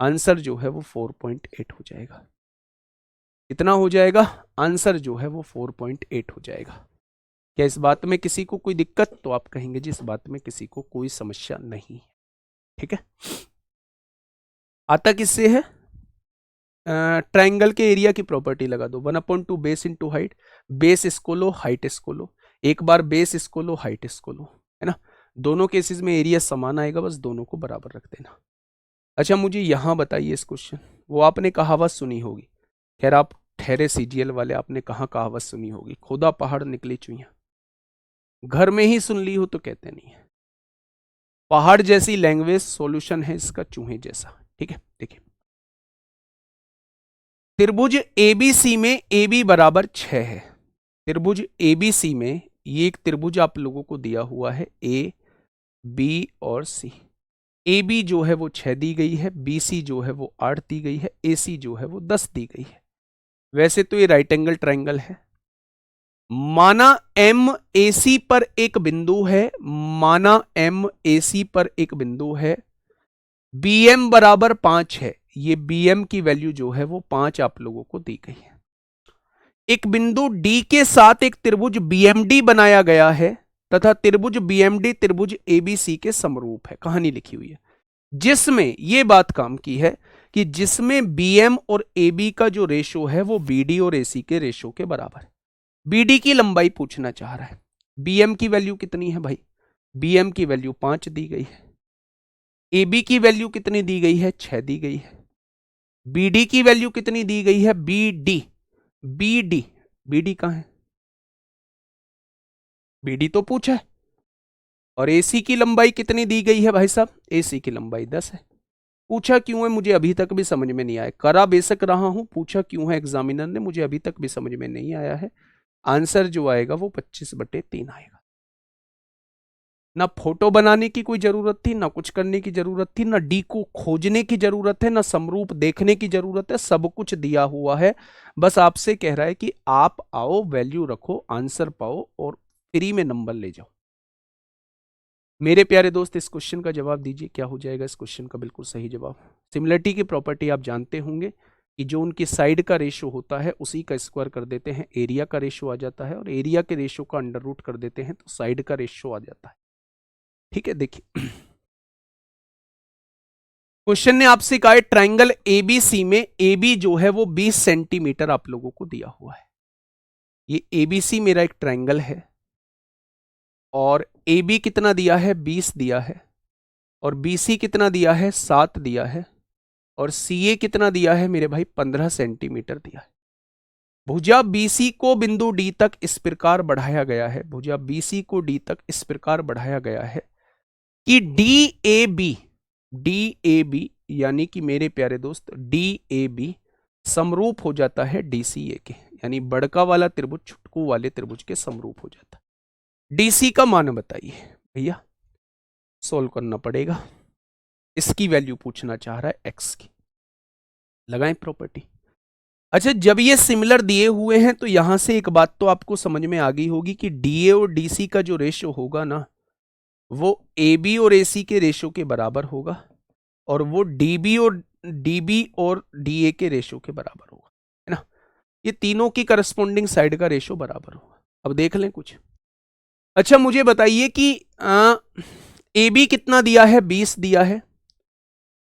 आंसर जो है वो 4.8 हो जाएगा। कितना हो जाएगा, आंसर जो है वो 4.8 हो जाएगा। क्या इस बात में किसी को कोई दिक्कत, तो आप कहेंगे जी इस बात में किसी को कोई समस्या नहीं है। ठीक है, आता किससे है, ट्राइंगल के एरिया की प्रॉपर्टी लगा दो, 1/2 बेस इंटू हाइट, बेस इसको लो हाइट इसको लो, एक बार बेस इसको लो हाइट इसको लो, है ना। दोनों केसेस में एरिया समान आएगा, बस दोनों को बराबर रख देना। अच्छा, मुझे यहां बताइए इस क्वेश्चन, वो आपने कहावत सुनी होगी, खैर आप ठहरे सीजीएल वाले, आपने कहाँ कहावत सुनी होगी, खोदा पहाड़ निकली चुईया। घर में ही सुन ली हो तो कहते नहीं है। पहाड़ जैसी लैंग्वेज, सॉल्यूशन है इसका चूहे जैसा। ठीक है, देखिए त्रिभुज एबीसी में ए बी बराबर 6 है। त्रिभुज एबीसी में ये एक त्रिभुज आप लोगों को दिया हुआ है, ए बी और सी। ए बी जो है वो 6 दी गई है, बी सी जो है वो 8 दी गई है, ए सी जो है वो 10 दी गई है। वैसे तो ये राइट एंगल ट्राइंगल है। माना एम ए सी पर एक बिंदु है, माना एम ए सी पर एक बिंदु है, बी एम बराबर 5 है। ये बी एम की वैल्यू जो है वो 5 आप लोगों को दी गई है। एक बिंदु डी के साथ एक त्रिभुज बीएमडी बनाया गया है तथा त्रिभुज बीएमडी त्रिभुज एबीसी के समरूप है। कहानी लिखी हुई है जिसमें यह बात काम की है कि जिसमें बीएम और एबी का जो रेशो है वो बीडी और एसी के रेशो के बराबर है। बीडी की लंबाई पूछना चाह रहा है, बीएम की वैल्यू कितनी है भाई, बीएम की वैल्यू 5 दी गई है, एबी की वैल्यू कितनी दी गई है 6 दी गई है, बीडी की वैल्यू कितनी दी गई है, बीडी बीडी बीडी कहां है, बीडी तो पूछा है। और एसी की लंबाई कितनी दी गई है भाई साहब, एसी की लंबाई 10 है। पूछा क्यों है मुझे अभी तक भी समझ में नहीं आया, करा बेशक रहा हूं, पूछा क्यों है एग्जामिनर ने मुझे अभी तक भी समझ में नहीं आया है। आंसर जो आएगा वो 25/3 आएगा। ना फोटो बनाने की कोई जरूरत थी, ना कुछ करने की जरूरत थी, ना डी को खोजने की जरूरत है, ना समरूप देखने की जरूरत है, सब कुछ दिया हुआ है। बस आपसे कह रहा है कि आप आओ, वैल्यू रखो, आंसर पाओ और फ्री में नंबर ले जाओ। मेरे प्यारे दोस्त इस क्वेश्चन का जवाब दीजिए, क्या हो जाएगा इस क्वेश्चन का बिल्कुल सही जवाब। सिमिलरिटी की प्रॉपर्टी आप जानते होंगे कि जो उनकी साइड का रेशो होता है उसी का स्क्वायर कर देते हैं, एरिया का रेशो आ जाता है, और एरिया के रेशो का अंडर रूट कर देते हैं तो साइड का रेशो आ जाता है। ठीक है, देखिए क्वेश्चन ने आपसे कहा है ट्राइंगल एबीसी में एबी जो है वो 20 सेंटीमीटर आप लोगों को दिया हुआ है। ये एबीसी मेरा एक ट्राइंगल है और ए बी कितना दिया है 20 दिया है, और BC कितना दिया है, 7 दिया है, और CA कितना दिया है मेरे भाई, 15 सेंटीमीटर दिया है। भुजा BC को बिंदु D तक इस प्रकार बढ़ाया गया है, भुजा BC को D तक इस प्रकार बढ़ाया गया है कि DAB यानी कि मेरे प्यारे दोस्त DAB समरूप हो जाता है DCA के, यानी बड़का वाला त्रिभुज छुटकू वाले त्रिभुज के समरूप हो जाता है। DC का मान बताइए भैया, सोल्व करना पड़ेगा। इसकी वैल्यू पूछना चाह रहा है x की, लगाएं प्रॉपर्टी। अच्छा, जब ये सिमिलर दिए हुए हैं तो यहां से एक बात तो आपको समझ में आ गई होगी कि DA और DC का जो रेशो होगा ना, वो AB और AC के रेशो के बराबर होगा, और वो DB और DA के रेशो के बराबर होगा, है ना। ये तीनों की करस्पॉन्डिंग साइड का रेशो बराबर होगा। अब देख लें कुछ। अच्छा, मुझे बताइए कि AB कितना दिया है, 20 दिया है,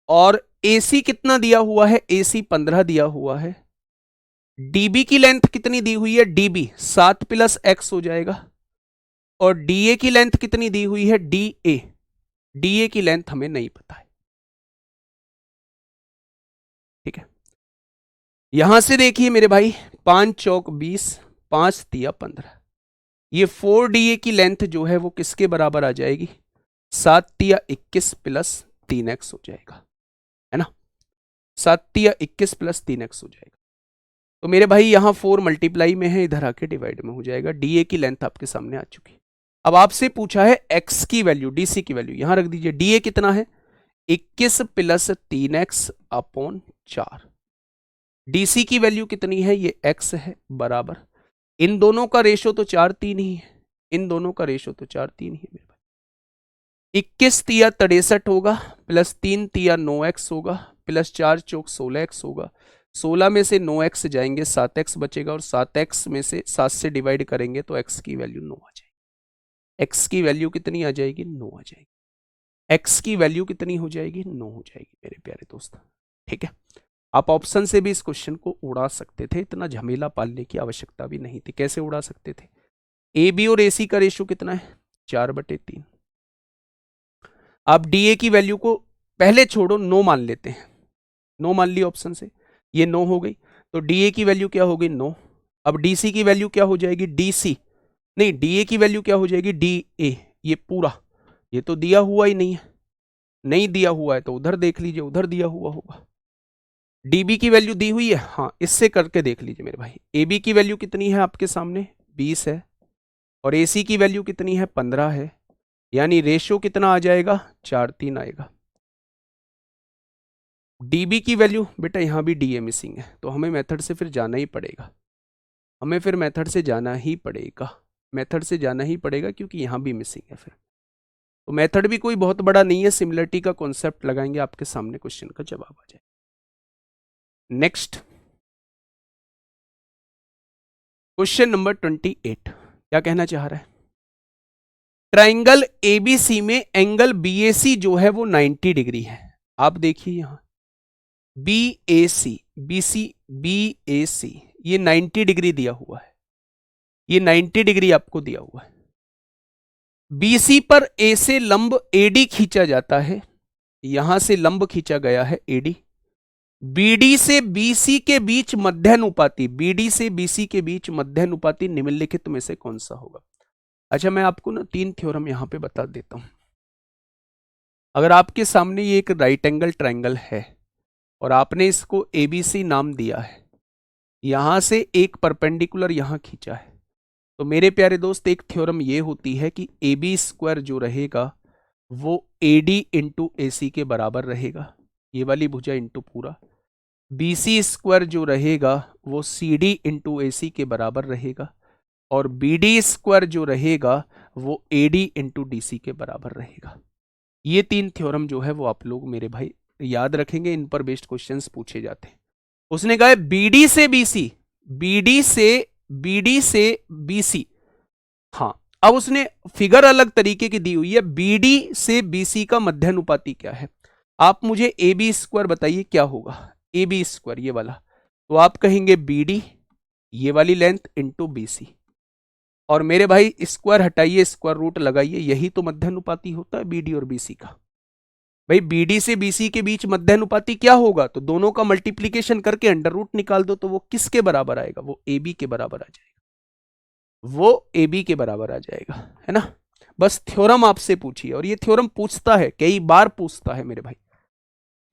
और AC कितना दिया हुआ है, AC 15 दिया हुआ है। DB की लेंथ कितनी दी हुई है, DB 7 + x हो जाएगा, और DA की लेंथ कितनी दी हुई है, DA की लेंथ हमें नहीं पता है। ठीक है, यहां से देखिए मेरे भाई, 5 चौक 20, 5 तिया 15, ये 4DA की लेंथ जो है वो किसके बराबर आ जाएगी, 7 तिया 21 + 3x हो जाएगा, है ना। 7 तिया 21 + 3x हो जाएगा। तो मेरे भाई यहां 4 मल्टीप्लाई में है, इधर आके डिवाइड में हो जाएगा। DA की लेंथ आपके सामने आ चुकी। अब आपसे पूछा है x की वैल्यू, DC की वैल्यू यहां रख दीजिए। DA कितना है, 21 + 3x/4। DC की वैल्यू कितनी है, ये x है, बराबर, इन दोनों का रेशो तो 4-3 ही है, इन दोनों का रेशो तो 4-3 ही है मेरे भाई। 21 तिया 63 होगा, +3 तिया 9x होगा, +4 चौक 16x होगा। 16 में से 9x जाएंगे, 7x बचेगा, और 7x में से 7 से डिवाइड करेंगे तो x की वैल्यू 9 आ जाएगी। x की वैल्यू कितनी आ जाएगी, 9 आ जाएगी। x की वैल्यू कितनी हो जाएगी, 9 हो जाएगी मेरे प्यारे दोस्त। ठीक है, आप ऑप्शन से भी इस क्वेश्चन को उड़ा सकते थे, इतना झमेला पालने की आवश्यकता भी नहीं थी। कैसे उड़ा सकते थे, AB और AC का रेशियो कितना है, 4/3। आप DA की वैल्यू को पहले छोड़ो, 9 मान लेते हैं, 9 मान लिया ऑप्शन से, ये 9 हो गई, तो DA की वैल्यू क्या होगी, 9। अब DC की वैल्यू क्या हो जाएगी, DA की वैल्यू क्या हो जाएगी, DA। ये पूरा, ये तो दिया हुआ ही नहीं है, नहीं दिया हुआ है तो उधर देख लीजिए, उधर दिया हुआ होगा। DB की वैल्यू दी हुई है, हाँ, इससे करके देख लीजिए मेरे भाई। AB की वैल्यू कितनी है आपके सामने, 20 है, और AC की वैल्यू कितनी है, 15 है, यानी रेशियो कितना आ जाएगा, 4-3 आएगा। DB की वैल्यू बेटा यहां भी DA मिसिंग है, तो हमें मेथड से फिर जाना ही पड़ेगा, हमें फिर मेथड से जाना ही पड़ेगा, मेथड से जाना ही पड़ेगा, क्योंकि यहां भी मिसिंग है फिर। तो मेथड भी कोई बहुत बड़ा नहीं है, सिमिलरिटी का कॉन्सेप्ट लगाएंगे, आपके सामने क्वेश्चन का जवाब आ जाए। नेक्स्ट क्वेश्चन नंबर 28, क्या कहना चाह रहा है, ट्राइंगल ABC में एंगल BAC जो है वो 90 डिग्री है। आप देखिए यहां BAC ये 90 डिग्री दिया हुआ है, ये 90 डिग्री आपको दिया हुआ है। BC पर A से लंब AD खींचा जाता है, यहां से लंब खींचा गया है AD। BD से BC के बीच मध्यानुपाती, BD से BC के बीच मध्यानुपाती निम्नलिखित में से कौन सा होगा। अच्छा, मैं आपको ना 3 थ्योरम यहां पे बता देता हूं। अगर आपके सामने ये एक राइट एंगल ट्राइंगल है और आपने इसको ABC नाम दिया है, यहां से एक परपेंडिकुलर यहां खींचा है, तो मेरे प्यारे दोस्त एक थ्योरम ये होती है कि AB² जो रहेगा वो AD इंटू AC के बराबर रहेगा, ये वाली भुजा इंटू पूरा। BC² जो रहेगा वो CD इंटू AC के बराबर रहेगा, और BD² जो रहेगा वो AD इंटू DC के बराबर रहेगा। ये 3 थ्योरम जो है वो आप लोग मेरे भाई याद रखेंगे, इन पर बेस्ड क्वेश्चंस पूछे जाते हैं। उसने कहा BD से BC, हाँ, अब उसने फिगर अलग तरीके की दी हुई है, BD से BC का मध्यानुपाती क्या है। आप मुझे AB² बताइए क्या होगा, AB² ये वाला, तो आप कहेंगे BD ये वाली लेंथ इंटू BC, और मेरे भाई स्क्वायर हटाइए, स्क्वायर रूट लगाइए, यही तो मध्यानुपाती होता है BD और BC का। भाई बीडी से बीसी के बीच मध्यानुपाती क्या होगा, तो दोनों का मल्टीप्लीकेशन करके अंडर रूट निकाल दो, तो वो किसके बराबर आएगा, वो ए बी के बराबर आ जाएगा, वो ए बी के बराबर आ जाएगा, है ना। बस थ्योरम आपसे पूछिए, और ये थ्योरम पूछता है, कई बार पूछता है मेरे भाई।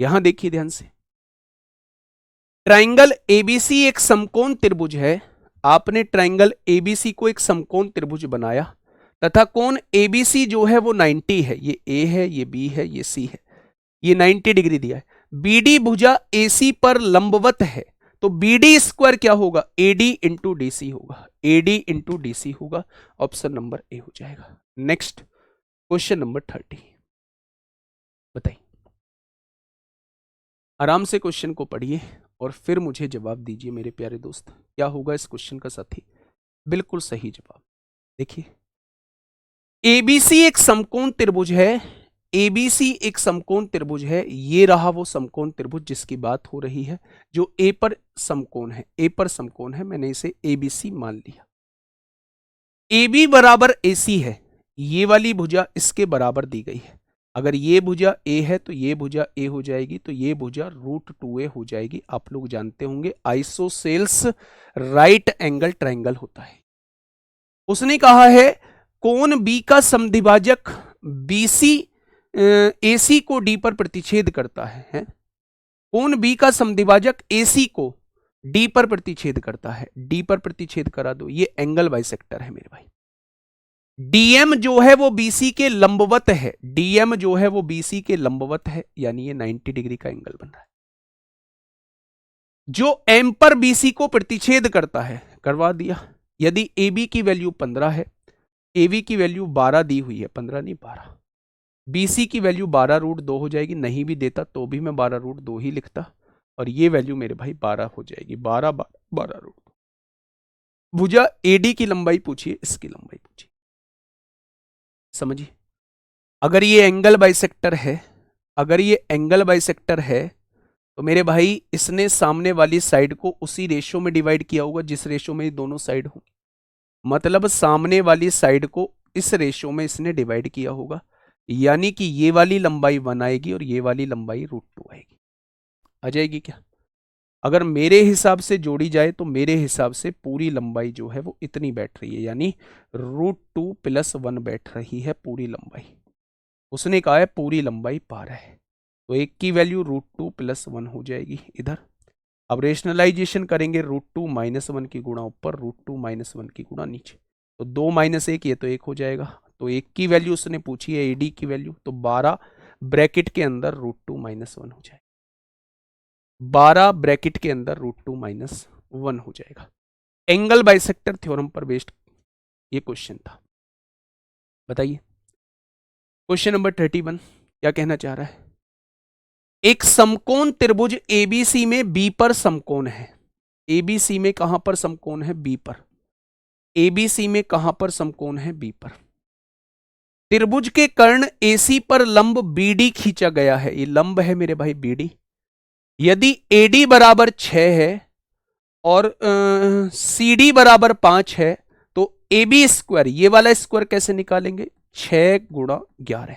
यहां देखिए ध्यान से, ट्राइंगल एबीसी एक समकोण त्रिभुज है। आपने ट्राइंगल एबीसी को एक समकोण त्रिभुज बनाया, तथा कोण एबीसी जो है वो 90 है, ये ए है, ये बी है, ये सी है, ये 90 डिग्री दिया है। बीडी भुजा एसी पर लंबवत है, तो बीडी स्क्वायर क्या होगा, एडी इंटू डीसी होगा, एडी इंटू डीसी होगा। ऑप्शन नंबर ए हो जाएगा। नेक्स्ट क्वेश्चन नंबर 30, बताइए। आराम से क्वेश्चन को पढ़िए और फिर मुझे जवाब दीजिए मेरे प्यारे दोस्त, क्या होगा इस क्वेश्चन का साथी, बिल्कुल सही जवाब। देखिए, एबीसी एक समकोण त्रिभुज है, एबीसी एक समकोण त्रिभुज है, ये रहा वो समकोण त्रिभुज जिसकी बात हो रही है, जो ए पर समकोण है, ए पर समकोण है, मैंने इसे एबीसी मान लिया। AB बराबर AC है, ये वाली भुजा इसके बराबर दी गई है। अगर ये भुजा A है तो ये भुजा A हो जाएगी, तो ये भुजा √2A हो जाएगी। आप लोग जानते होंगे आइसोसेल्स राइट एंगल ट्रायंगल होता है। उसने कहा है कोण B का समद्विभाजक BC AC को D पर प्रतिच्छेद करता है? कोण B का समद्विभाजक AC को D पर प्रतिच्छेद करता है, D पर प्रतिच्छेद करा दो, ये एंगल बाइसेक्टर है मेरे भाई। DM जो है वो BC के लंबवत है, DM जो है वो BC के लंबवत है, यानी ये 90 डिग्री का एंगल बन रहा है। जो M पर BC को प्रतिच्छेद करता है, करवा दिया। यदि AB की वैल्यू 15 है, AB की वैल्यू 12 दी हुई है, 15 नहीं 12, BC की वैल्यू 12√2 हो जाएगी, नहीं भी देता तो भी मैं 12√2 ही लिखता, और ये वैल्यू मेरे भाई 12 हो जाएगी, 12√2। भुजा AD की लंबाई पूछिए, इसकी लंबाई पूछिए, समझिए। अगर ये एंगल बाइसेक्टर है, अगर ये एंगल बाइसेक्टर है, तो मेरे भाई इसने सामने वाली साइड को उसी रेशो में डिवाइड किया होगा जिस रेशो में दोनों साइड हो, मतलब सामने वाली साइड को इस रेशो में इसने डिवाइड किया होगा, यानी कि ये वाली लंबाई 1 आएगी और ये वाली लंबाई √2 आएगी। आ जाएगी क्या? अगर मेरे हिसाब से जोड़ी जाए तो मेरे हिसाब से पूरी लंबाई जो है वो इतनी बैठ रही है, यानी √2 + 1 बैठ रही है पूरी लंबाई। उसने कहा है पूरी लंबाई 12 है, तो एक की वैल्यू √2 + 1 हो जाएगी इधर। अब रेशनलाइजेशन करेंगे, √2 - 1 की गुणा ऊपर, √2 - 1 की गुणा नीचे, तो 2 - 1 ये तो 1 हो जाएगा। तो एक की वैल्यू उसने पूछी है AD की वैल्यू, तो 12 ब्रैकेट के अंदर √2 - 1 हो जाएगा, 12 ब्रैकेट के अंदर √2 - 1 हो जाएगा। एंगल बाइसेक्टर थ्योरम पर बेस्ड ये क्वेश्चन था। बताइए क्वेश्चन नंबर 31 क्या कहना चाह रहा है। एक समकोण त्रिभुज ABC में B पर समकोण है। ABC में कहां पर समकोण है, B पर। ABC में कहां पर समकोण है, B पर। त्रिभुज के कर्ण AC पर लंब BD खींचा गया है, ये लंब है मेरे भाई BD। यदि AD बराबर 6 है और CD बराबर 5 है, तो AB स्क्वायर, ये वाला स्क्वायर कैसे निकालेंगे, 6 × 11,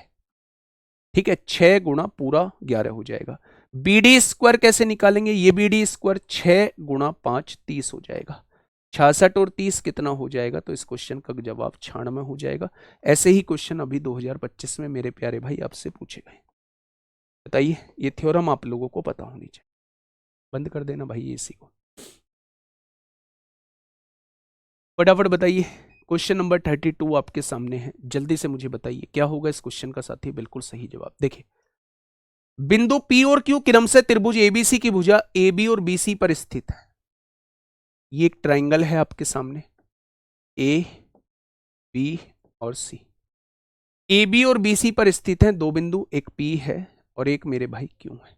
ठीक है, 6 गुणा पूरा 11 हो जाएगा। BD स्क्वायर कैसे निकालेंगे, ये BD स्क्वायर 6 × 5 30 हो जाएगा, 66 और 30 कितना हो जाएगा, तो इस क्वेश्चन का जवाब 96 हो जाएगा। ऐसे ही क्वेश्चन अभी 2025 में मेरे प्यारे भाई आपसे पूछे गए। बताइए, ये थ्योरम आप लोगों को पता होनी चाहिए। बंद कर देना भाई एसी को, फटाफट बताइए। क्वेश्चन नंबर 32 आपके सामने है, जल्दी से मुझे बताइए क्या होगा इस क्वेश्चन का साथी, बिल्कुल सही जवाब। देखिए, बिंदु P और Q क्रमशः त्रिभुज ABC की भुजा AB और BC पर स्थित है। ये एक ट्राइंगल है आपके सामने, A, B और C। AB और BC पर स्थित हैं दो बिंदु, एक P है और एक मेरे भाई Q है।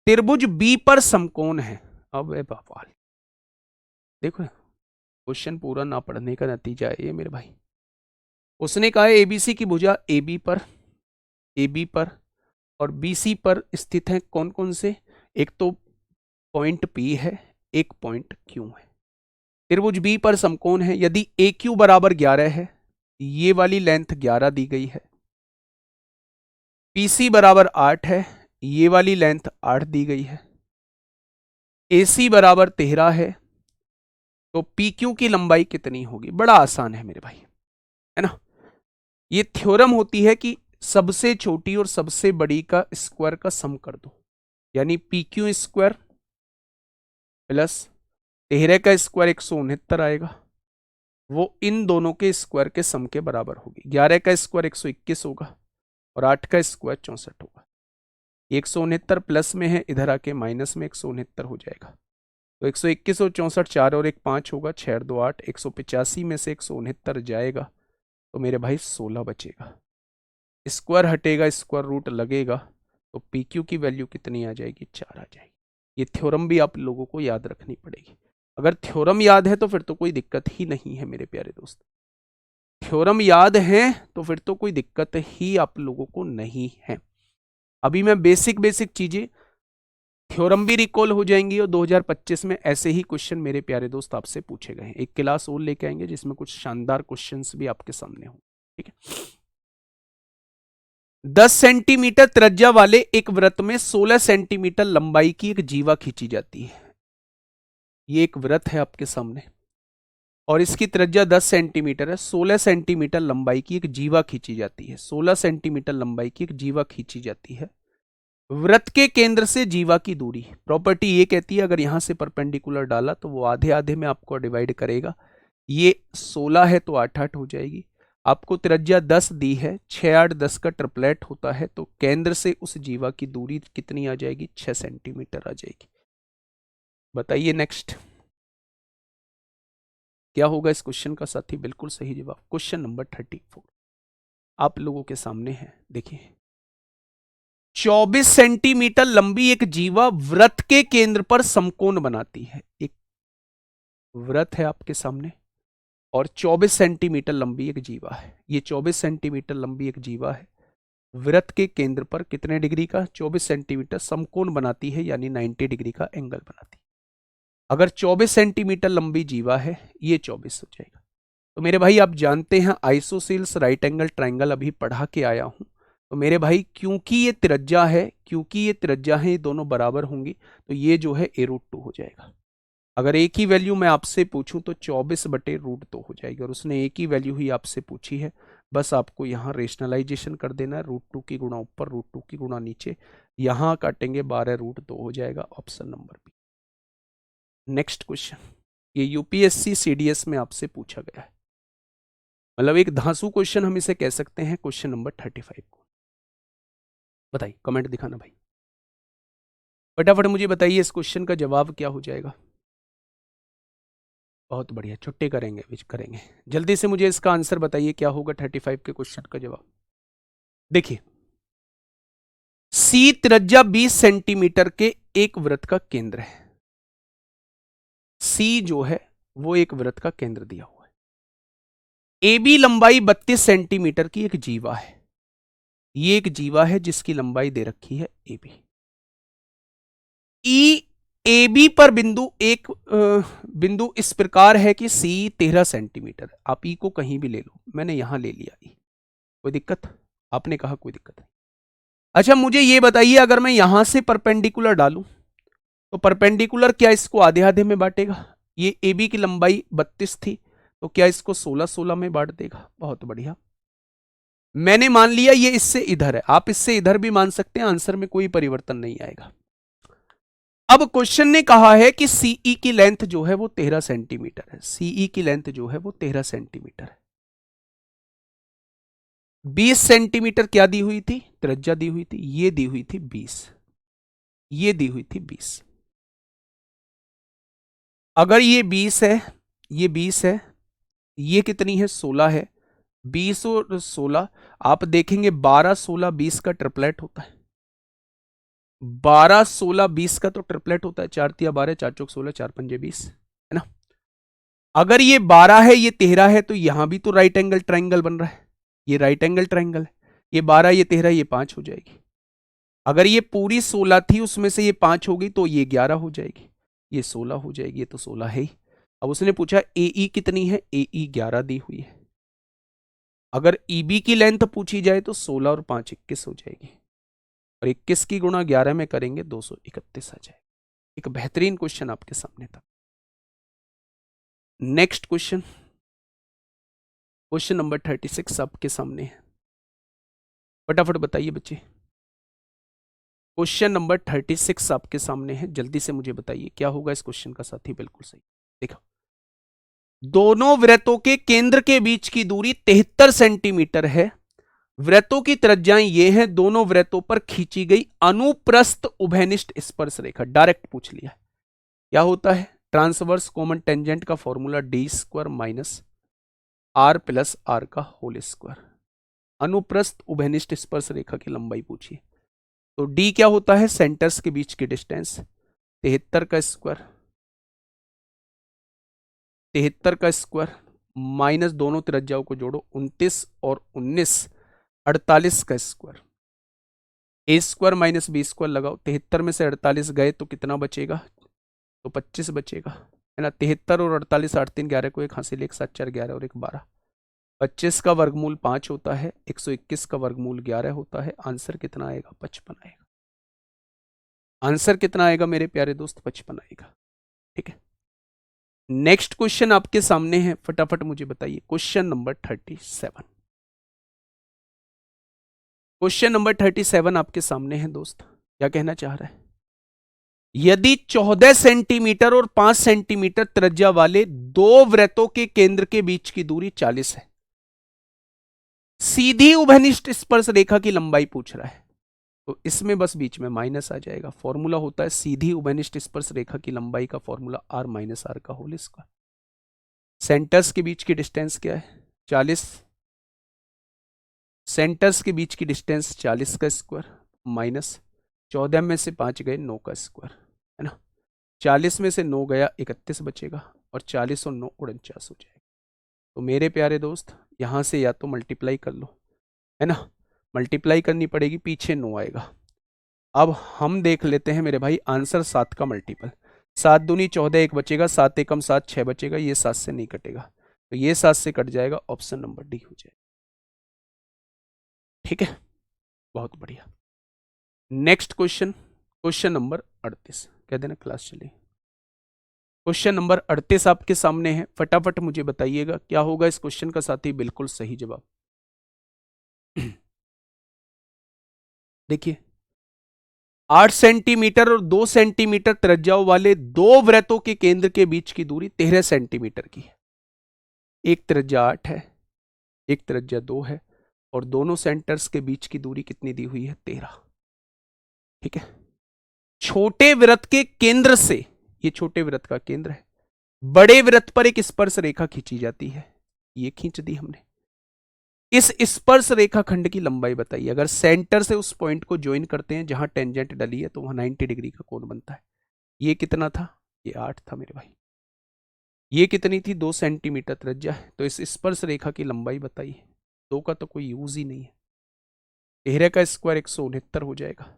त्रिभुज B पर समकोण है। अब बवाल, देखो क्वेश्चन पूरा ना पढ़ने का नतीजा है ये मेरे भाई। उसने कहा है ABC की भुजा AB पर और BC पर स्थित है कौन कौन से, एक तो पॉइंट P है, एक पॉइंट Q है। त्रिभुज B पर समकोण है। यदि AQ बराबर 11 है, ये वाली लेंथ 11 दी गई है, PC बराबर 8 है, ये वाली लेंथ 8 दी गई है, AC बराबर 13 है, तो PQ की लंबाई कितनी होगी? बड़ा आसान है मेरे भाई, है ना। ये थ्योरम होती है कि सबसे छोटी और सबसे बड़ी का स्क्वायर का सम कर दो, यानी PQ स्क्वायर प्लस 13 का स्क्वायर 169 आएगा, वो इन दोनों के स्क्वायर के सम के बराबर होगी। 11 का स्क्वायर 121 होगा और 8 का स्क्वायर 64 होगा। 169 प्लस में है, इधर आके माइनस में 169 हो जाएगा, तो 121 और 64, 4 और 1 5 होगा, 6 और 2 8, 185 में से 169 जाएगा तो मेरे भाई 16 बचेगा। स्क्वायर हटेगा, स्क्वायर रूट लगेगा, तो PQ की वैल्यू कितनी आ जाएगी? 4 आ जाएगी। ये थ्योरम भी आप लोगों को याद रखनी पड़ेगी। अगर थ्योरम याद है तो फिर तो कोई दिक्कत ही नहीं है मेरे प्यारे दोस्त। थ्योरम याद है तो फिर तो कोई दिक्कत ही आप लोगों को नहीं है। अभी मैं बेसिक चीजें, थ्योरम भी रिकॉल हो जाएंगी और 2025 में ऐसे ही क्वेश्चन मेरे प्यारे दोस्त आपसे पूछे गए हैं। एक क्लास और लेके आएंगे जिसमें कुछ शानदार क्वेश्चंस भी आपके सामने हो, ठीक है। 10 सेंटीमीटर त्रिज्या वाले एक वृत्त में 16 सेंटीमीटर लंबाई की एक जीवा खींची जाती है। ये एक वृत्त है आपके सामने और इसकी त्रिज्या 10 सेंटीमीटर है। 16 सेंटीमीटर लंबाई की एक जीवा खींची जाती है। 16 सेंटीमीटर लंबाई की एक जीवा खींची जाती है। वृत्त के केंद्र से जीवा की दूरी, प्रॉपर्टी ये कहती है अगर यहां से परपेंडिकुलर डाला तो वो आधे आधे में आपको डिवाइड करेगा। ये 16 है तो 8 8 हो जाएगी। आपको त्रिज्या 10 दी है, 6 8 10 का ट्रिपलेट होता है, तो केंद्र से उस जीवा की दूरी कितनी आ जाएगी? 6 सेंटीमीटर आ जाएगी। बताइए नेक्स्ट क्या होगा इस क्वेश्चन का साथी? बिल्कुल सही जवाब, क्वेश्चन नंबर 34 आप लोगों के सामने है। देखिए 24 सेंटीमीटर लंबी एक जीवा वृत्त के केंद्र पर समकोण बनाती है। एक वृत्त है आपके सामने और 24 सेंटीमीटर लंबी एक जीवा है। ये 24 सेंटीमीटर लंबी एक जीवा है, वृत्त के केंद्र पर कितने डिग्री का? 24 सेंटीमीटर समकोण बनाती है, यानी 90 डिग्री का एंगल बनाती है। अगर 24 सेंटीमीटर लंबी जीवा है, ये 24 हो जाएगा। तो मेरे भाई आप जानते हैं आइसोसेल्स राइट एंगल ट्राइंगल अभी पढ़ा के आया हूं। तो मेरे भाई क्योंकि ये त्रिज्या है, ये दोनों बराबर होंगी, तो ये जो है a√2 हो जाएगा। अगर एक ही वैल्यू मैं आपसे पूछूं तो 24/√2 हो जाएगी, और उसने एक ही वैल्यू ही आपसे पूछी है। बस आपको यहाँ रेशनलाइजेशन कर देना है, √2 की गुणा ऊपर, √2 की गुणा नीचे, यहाँ काटेंगे 12√2 हो जाएगा, option number B. Next question, ये यूपीएससी सीडीएस में आपसे पूछा गया है, मतलब एक धांसू क्वेश्चन हम इसे कह सकते हैं, क्वेश्चन नंबर 35 को। बताइए, कमेंट दिखाना भाई, फटाफट मुझे बताइए इस क्वेश्चन का जवाब क्या हो जाएगा। बहुत बढ़िया, छुट्टी करेंगे विच करेंगे। जल्दी से मुझे इसका आंसर बताइए क्या होगा 35 के क्वेश्चन का जवाब। देखिए सी त्रिज्या 20 सेंटीमीटर के एक वृत्त का केंद्र है। सी जो है वो एक वृत्त का केंद्र दिया हुआ है। ए बी लंबाई 32 सेंटीमीटर की एक जीवा है। ये एक जीवा है जिसकी लंबाई दे रखी है A B. E A B पर बिंदु इस प्रकार है कि सी 13 सेंटीमीटर। आप ई को कहीं भी ले लो, मैंने यहां ले लिया ई, कोई दिक्कत? आपने कहा कोई दिक्कत नहीं। अच्छा मुझे ये बताइए, अगर मैं यहां से परपेंडिकुलर डालूं तो परपेंडिकुलर क्या इसको आधे आधे में बांटेगा? ये ए बी की लंबाई 32 थी, तो क्या इसको 16 16 में बांट देगा? बहुत बढ़िया, मैंने मान लिया ये इससे इधर है, आप इससे इधर भी मान सकते हैं, आंसर में कोई परिवर्तन नहीं आएगा। अब क्वेश्चन ने कहा है कि सीई की लेंथ जो है वो 13 सेंटीमीटर है। सीई की लेंथ जो है वो 13 सेंटीमीटर है। 20 सेंटीमीटर क्या दी हुई थी? त्रिज्या दी हुई थी, ये दी हुई थी 20, ये दी हुई थी 20। अगर ये 20 है, ये 20 है, ये कितनी है? 16 है। 20 और 16 आप देखेंगे 12 16 20 का ट्रिपलेट होता है। 12 16 20 का तो ट्रिपलेट होता है, 4 तिया 12, 4 चौक 16, 4 पंजे 20, है ना। अगर ये 12 है, ये 13 है, तो यहां भी तो राइट एंगल ट्राइंगल बन रहा है, ये राइट एंगल ट्राइंगल है। ये 12 ये 13 ये 5 हो जाएगी। अगर ये पूरी 16 थी, उसमें से ये 5 होगी तो ये 11 हो जाएगी, ये 16 हो जाएगी, ये तो 16 है ही। अब उसने पूछा ए ई कितनी है? ए ई 11 दी हुई है। अगर ई बी की लेंथ पूछी जाए तो 16 और 5 21 हो जाएगी। और 21 की गुणा 11 में करेंगे 231 आ जाएगा। एक बेहतरीन क्वेश्चन आपके सामने था। नेक्स्ट क्वेश्चन, क्वेश्चन नंबर 36 आपके सामने है। फटाफट बताइए बच्चे। क्वेश्चन नंबर 36 आपके सामने है, जल्दी से मुझे बताइए क्या होगा इस क्वेश्चन का साथी। बिल्कुल सही। देखो, दोनों वृत्तों के केंद्र के बीच की दूरी 73 सेंटीमीटर है। वृत्तों की त्रिज्याएं ये हैं। दोनों वृत्तों पर खींची गई अनुप्रस्थ उभयनिष्ठ स्पर्श रेखा। डायरेक्ट पूछ लिया। क्या होता है? ट्रांसवर्स कॉमन टेंजेंट का formula D square minus R plus R का होल स्क्वायर। अनुप्रस्थ उभयनिष्ठ स्पर्श रेखा की लंबाई पूछिए। तो डी क्या होता है? सेंटर्स के बीच की डिस्टेंस 73 का स्क्वायर, 73 का स्क्वायर माइनस दोनों त्रिज्याओं को जोड़ो 29 और 19 48 का स्क्वायर। ए स्क्वायर माइनस बी स्क्वायर लगाओ। 73 में से 48 गए तो कितना बचेगा? तो 25 बचेगा, है ना। 73 और 48 8 3 11 को एक हासिल, एक 7 4 11 और एक 12। 25 का वर्गमूल 5 होता है, 121 का वर्गमूल 11 होता है। आंसर कितना आएगा? 55 आएगा। आंसर कितना आएगा मेरे प्यारे दोस्त? 55 आएगा। ठीक है। नेक्स्ट क्वेश्चन आपके सामने है, फटाफट मुझे बताइए। Question number 37। क्वेश्चन नंबर 37 आपके सामने है दोस्त। क्या कहना चाह रहा है? यदि 14 सेंटीमीटर और 5 सेंटीमीटर त्रिज्या वाले दो वृत्तों के केंद्र के बीच की दूरी 40 है, सीधी उभयनिष्ठ स्पर्श रेखा की लंबाई पूछ रहा है, तो इसमें बस बीच में माइनस आ जाएगा। फॉर्मूला होता है सीधी उभयनिष्ठ स्पर्श रेखा की लंबाई का फॉर्मूला आर माइनस आर का होल स्क्वायर। सेंटर्स के बीच की डिस्टेंस क्या है? 40। सेंटर्स के बीच की डिस्टेंस 40 का स्क्वायर माइनस 14 में से 5 गए 9 का स्क्वायर, है ना। 40 में से 9 गया 31 बचेगा, और 40 और 9 49 हो जाएगा। तो मेरे प्यारे दोस्त यहां से या तो मल्टीप्लाई कर लो, है ना। मल्टीप्लाई करनी पड़ेगी, पीछे 9 आएगा। अब हम देख लेते हैं मेरे भाई आंसर 7 का मल्टीपल। 7 दूनी 14, एक बचेगा, 7 एकम 7 6 बचेगा। ये 7 से नहीं कटेगा, तो ये 7 से कट जाएगा। ऑप्शन नंबर डी हो जाएगा। ठीक है, बहुत बढ़िया। Next question, question number 38। कह देना क्लास चली। क्वेश्चन नंबर 38 आपके सामने है, फटाफट मुझे बताइएगा क्या होगा इस क्वेश्चन का साथी। बिल्कुल सही जवाब। देखिए, 8 सेंटीमीटर और 2 सेंटीमीटर त्रिज्याओं वाले दो वृत्तों के केंद्र के बीच की दूरी 13 सेंटीमीटर की है। एक त्रिज्या 8 है, एक त्रिज्या 2 है, और दोनों सेंटर्स के बीच की दूरी कितनी दी हुई है? 13। ठीक है। छोटे वृत्त के केंद्र से, ये छोटे वृत्त का केंद्र है, बड़े वृत्त पर एक स्पर्श रेखा खींची जाती है। ये खींच दी हमने। इस स्पर्श रेखा खंड की लंबाई बताइए। अगर सेंटर से उस पॉइंट को ज्वाइन करते हैं जहां टेंजेंट डली है, तो वहां 90 डिग्री का कोण बनता है। ये कितना था? ये 8 था मेरे भाई। ये कितनी थी? 2 सेंटीमीटर त्रिज्या है। तो इस स्पर्श रेखा की लंबाई बताइए। 2 का तो कोई यूज ही नहीं है। 13 का स्क्वायर 169 हो जाएगा,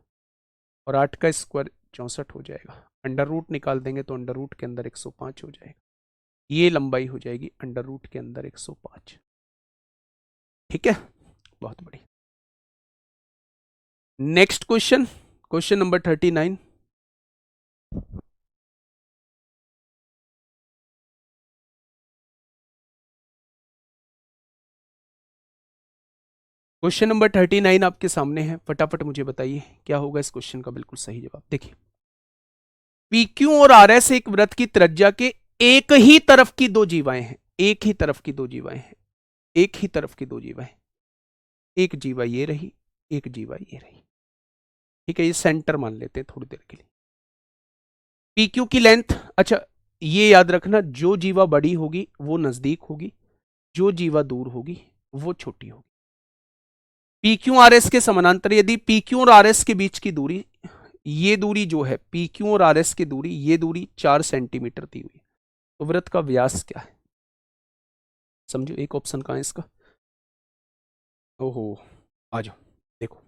और 8 का स्क्वायर 64 हो जाएगा। अंडर रूट निकाल देंगे तो अंडर रूट के अंदर 105 हो जाएगा। ये लंबाई हो जाएगी अंडर रूट के अंदर 105। ठीक है, बहुत बढ़िया। Next question, question number 39। Question number 39 आपके सामने है, फटाफट मुझे बताइए क्या होगा इस क्वेश्चन का बिल्कुल सही जवाब। देखिए, PQ और RS एक वृत्त की त्रिज्या के एक ही तरफ की दो जीवाएं हैं। एक ही तरफ की दो जीवाएं हैं। एक ही तरफ की दो जीवाएं। एक जीवा ये रही, एक जीवा ये रही। ठीक है, ये सेंटर मान लेते हैं थोड़ी देर के लिए। PQ की लेंथ, अच्छा ये याद रखना, जो जीवा बड़ी होगी वो नजदीक होगी, जो जीवा दूर होगी वो छोटी होगी। PQ RS के समानांतर यदि PQ और RS के बीच की दूरी, ये दूरी जो है PQ और RS की दूरी, ये दूरी 4 सेंटीमीटर दी हुई, तो वृत्त का व्यास क्या है? समझो, एक ऑप्शन कहां है इसका? ओहो, आ जाओ। देखो,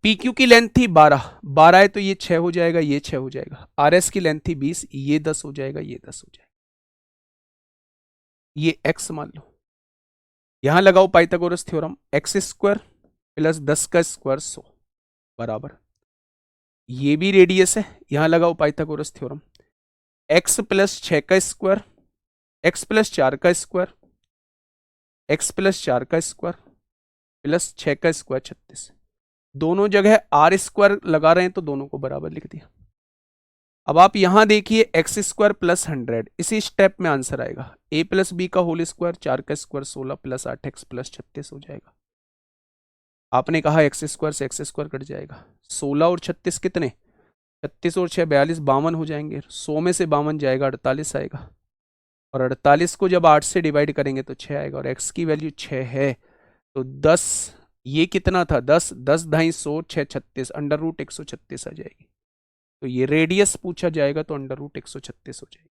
PQ की लेंथ थी 12, 12 है तो ये 6 हो जाएगा, ये 6 हो जाएगा। RS की लेंथ थी 20, ये 10 हो जाएगा, ये 10 हो जाएगा। ये x मान लो। यहां लगाओ Pythagoras theorem, x square plus 10 का स्क्वायर 100, बराबर, ये भी रेडियस है, यहां लगाओ पाइथागोरस थ्योरम, x प्लस 6 का स्क्वायर, x प्लस 4 का स्क्वायर, x प्लस 4 का स्क्वायर प्लस 6 का स्क्वायर 36, दोनों जगह आर स्क्वायर लगा रहे हैं तो दोनों को बराबर लिख दिया। अब आप यहां देखिए एक्स स्क्वायर प्लस 100, इसी स्टेप में आंसर आएगा a प्लस बी का होल स्क्वायर, 4 का स्क्वायर 16 प्लस 8x प्लस 36 हो जाएगा। आपने कहा एक्स स्क्वायर से एक्स स्क्वायर कट जाएगा, 16 और 36 कितने, 36 और 6 42, 52 हो जाएंगे, 100 में से 52 जाएगा 48 आएगा, और 48 को जब 8 से डिवाइड करेंगे तो 6 आएगा, और x की वैल्यू 6 है तो 10, ये कितना था 10, 10 ढाई 100, 6 36, अंडर रूट 136 आ जाएगी। तो ये रेडियस पूछा जाएगा तो अंडर रूट 136 हो जाएगी।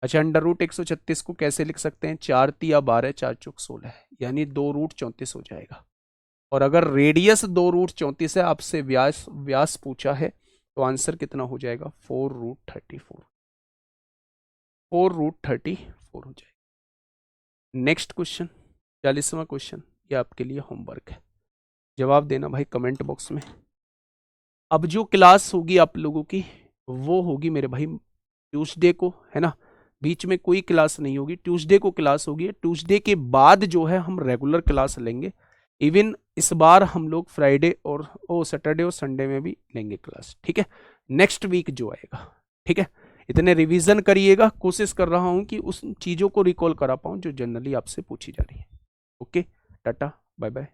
अच्छा, अंडर रूट 136 को कैसे लिख सकते हैं, 4 तिया 12, 4 चौक 16, यानी 2 रूट 34 हो जाएगा। और अगर रेडियस 2 रूट 34 है, आपसे व्यास व्यास पूछा है, तो आंसर कितना हो जाएगा 4 रूट 34, 4 रूट 34 हो जाएगा। नेक्स्ट क्वेश्चन, 40वां क्वेश्चन, ये आपके लिए होमवर्क है, जवाब देना भाई कमेंट बॉक्स में। अब जो क्लास होगी आप लोगों की वो होगी मेरे भाई ट्यूसडे को, है ना, बीच में कोई क्लास नहीं होगी, ट्यूसडे को क्लास होगी, ट्यूसडे के बाद जो है हम रेगुलर क्लास लेंगे। इवन इस बार हम लोग फ्राइडे और सैटरडे और संडे में भी लेंगे क्लास, ठीक है, नेक्स्ट वीक जो आएगा, ठीक है। इतने रिवीजन करिएगा, कोशिश कर रहा हूं कि उस चीज़ों को रिकॉल करा पाऊं जो जनरली आपसे पूछी जा रही है। Okay, tata, bye bye.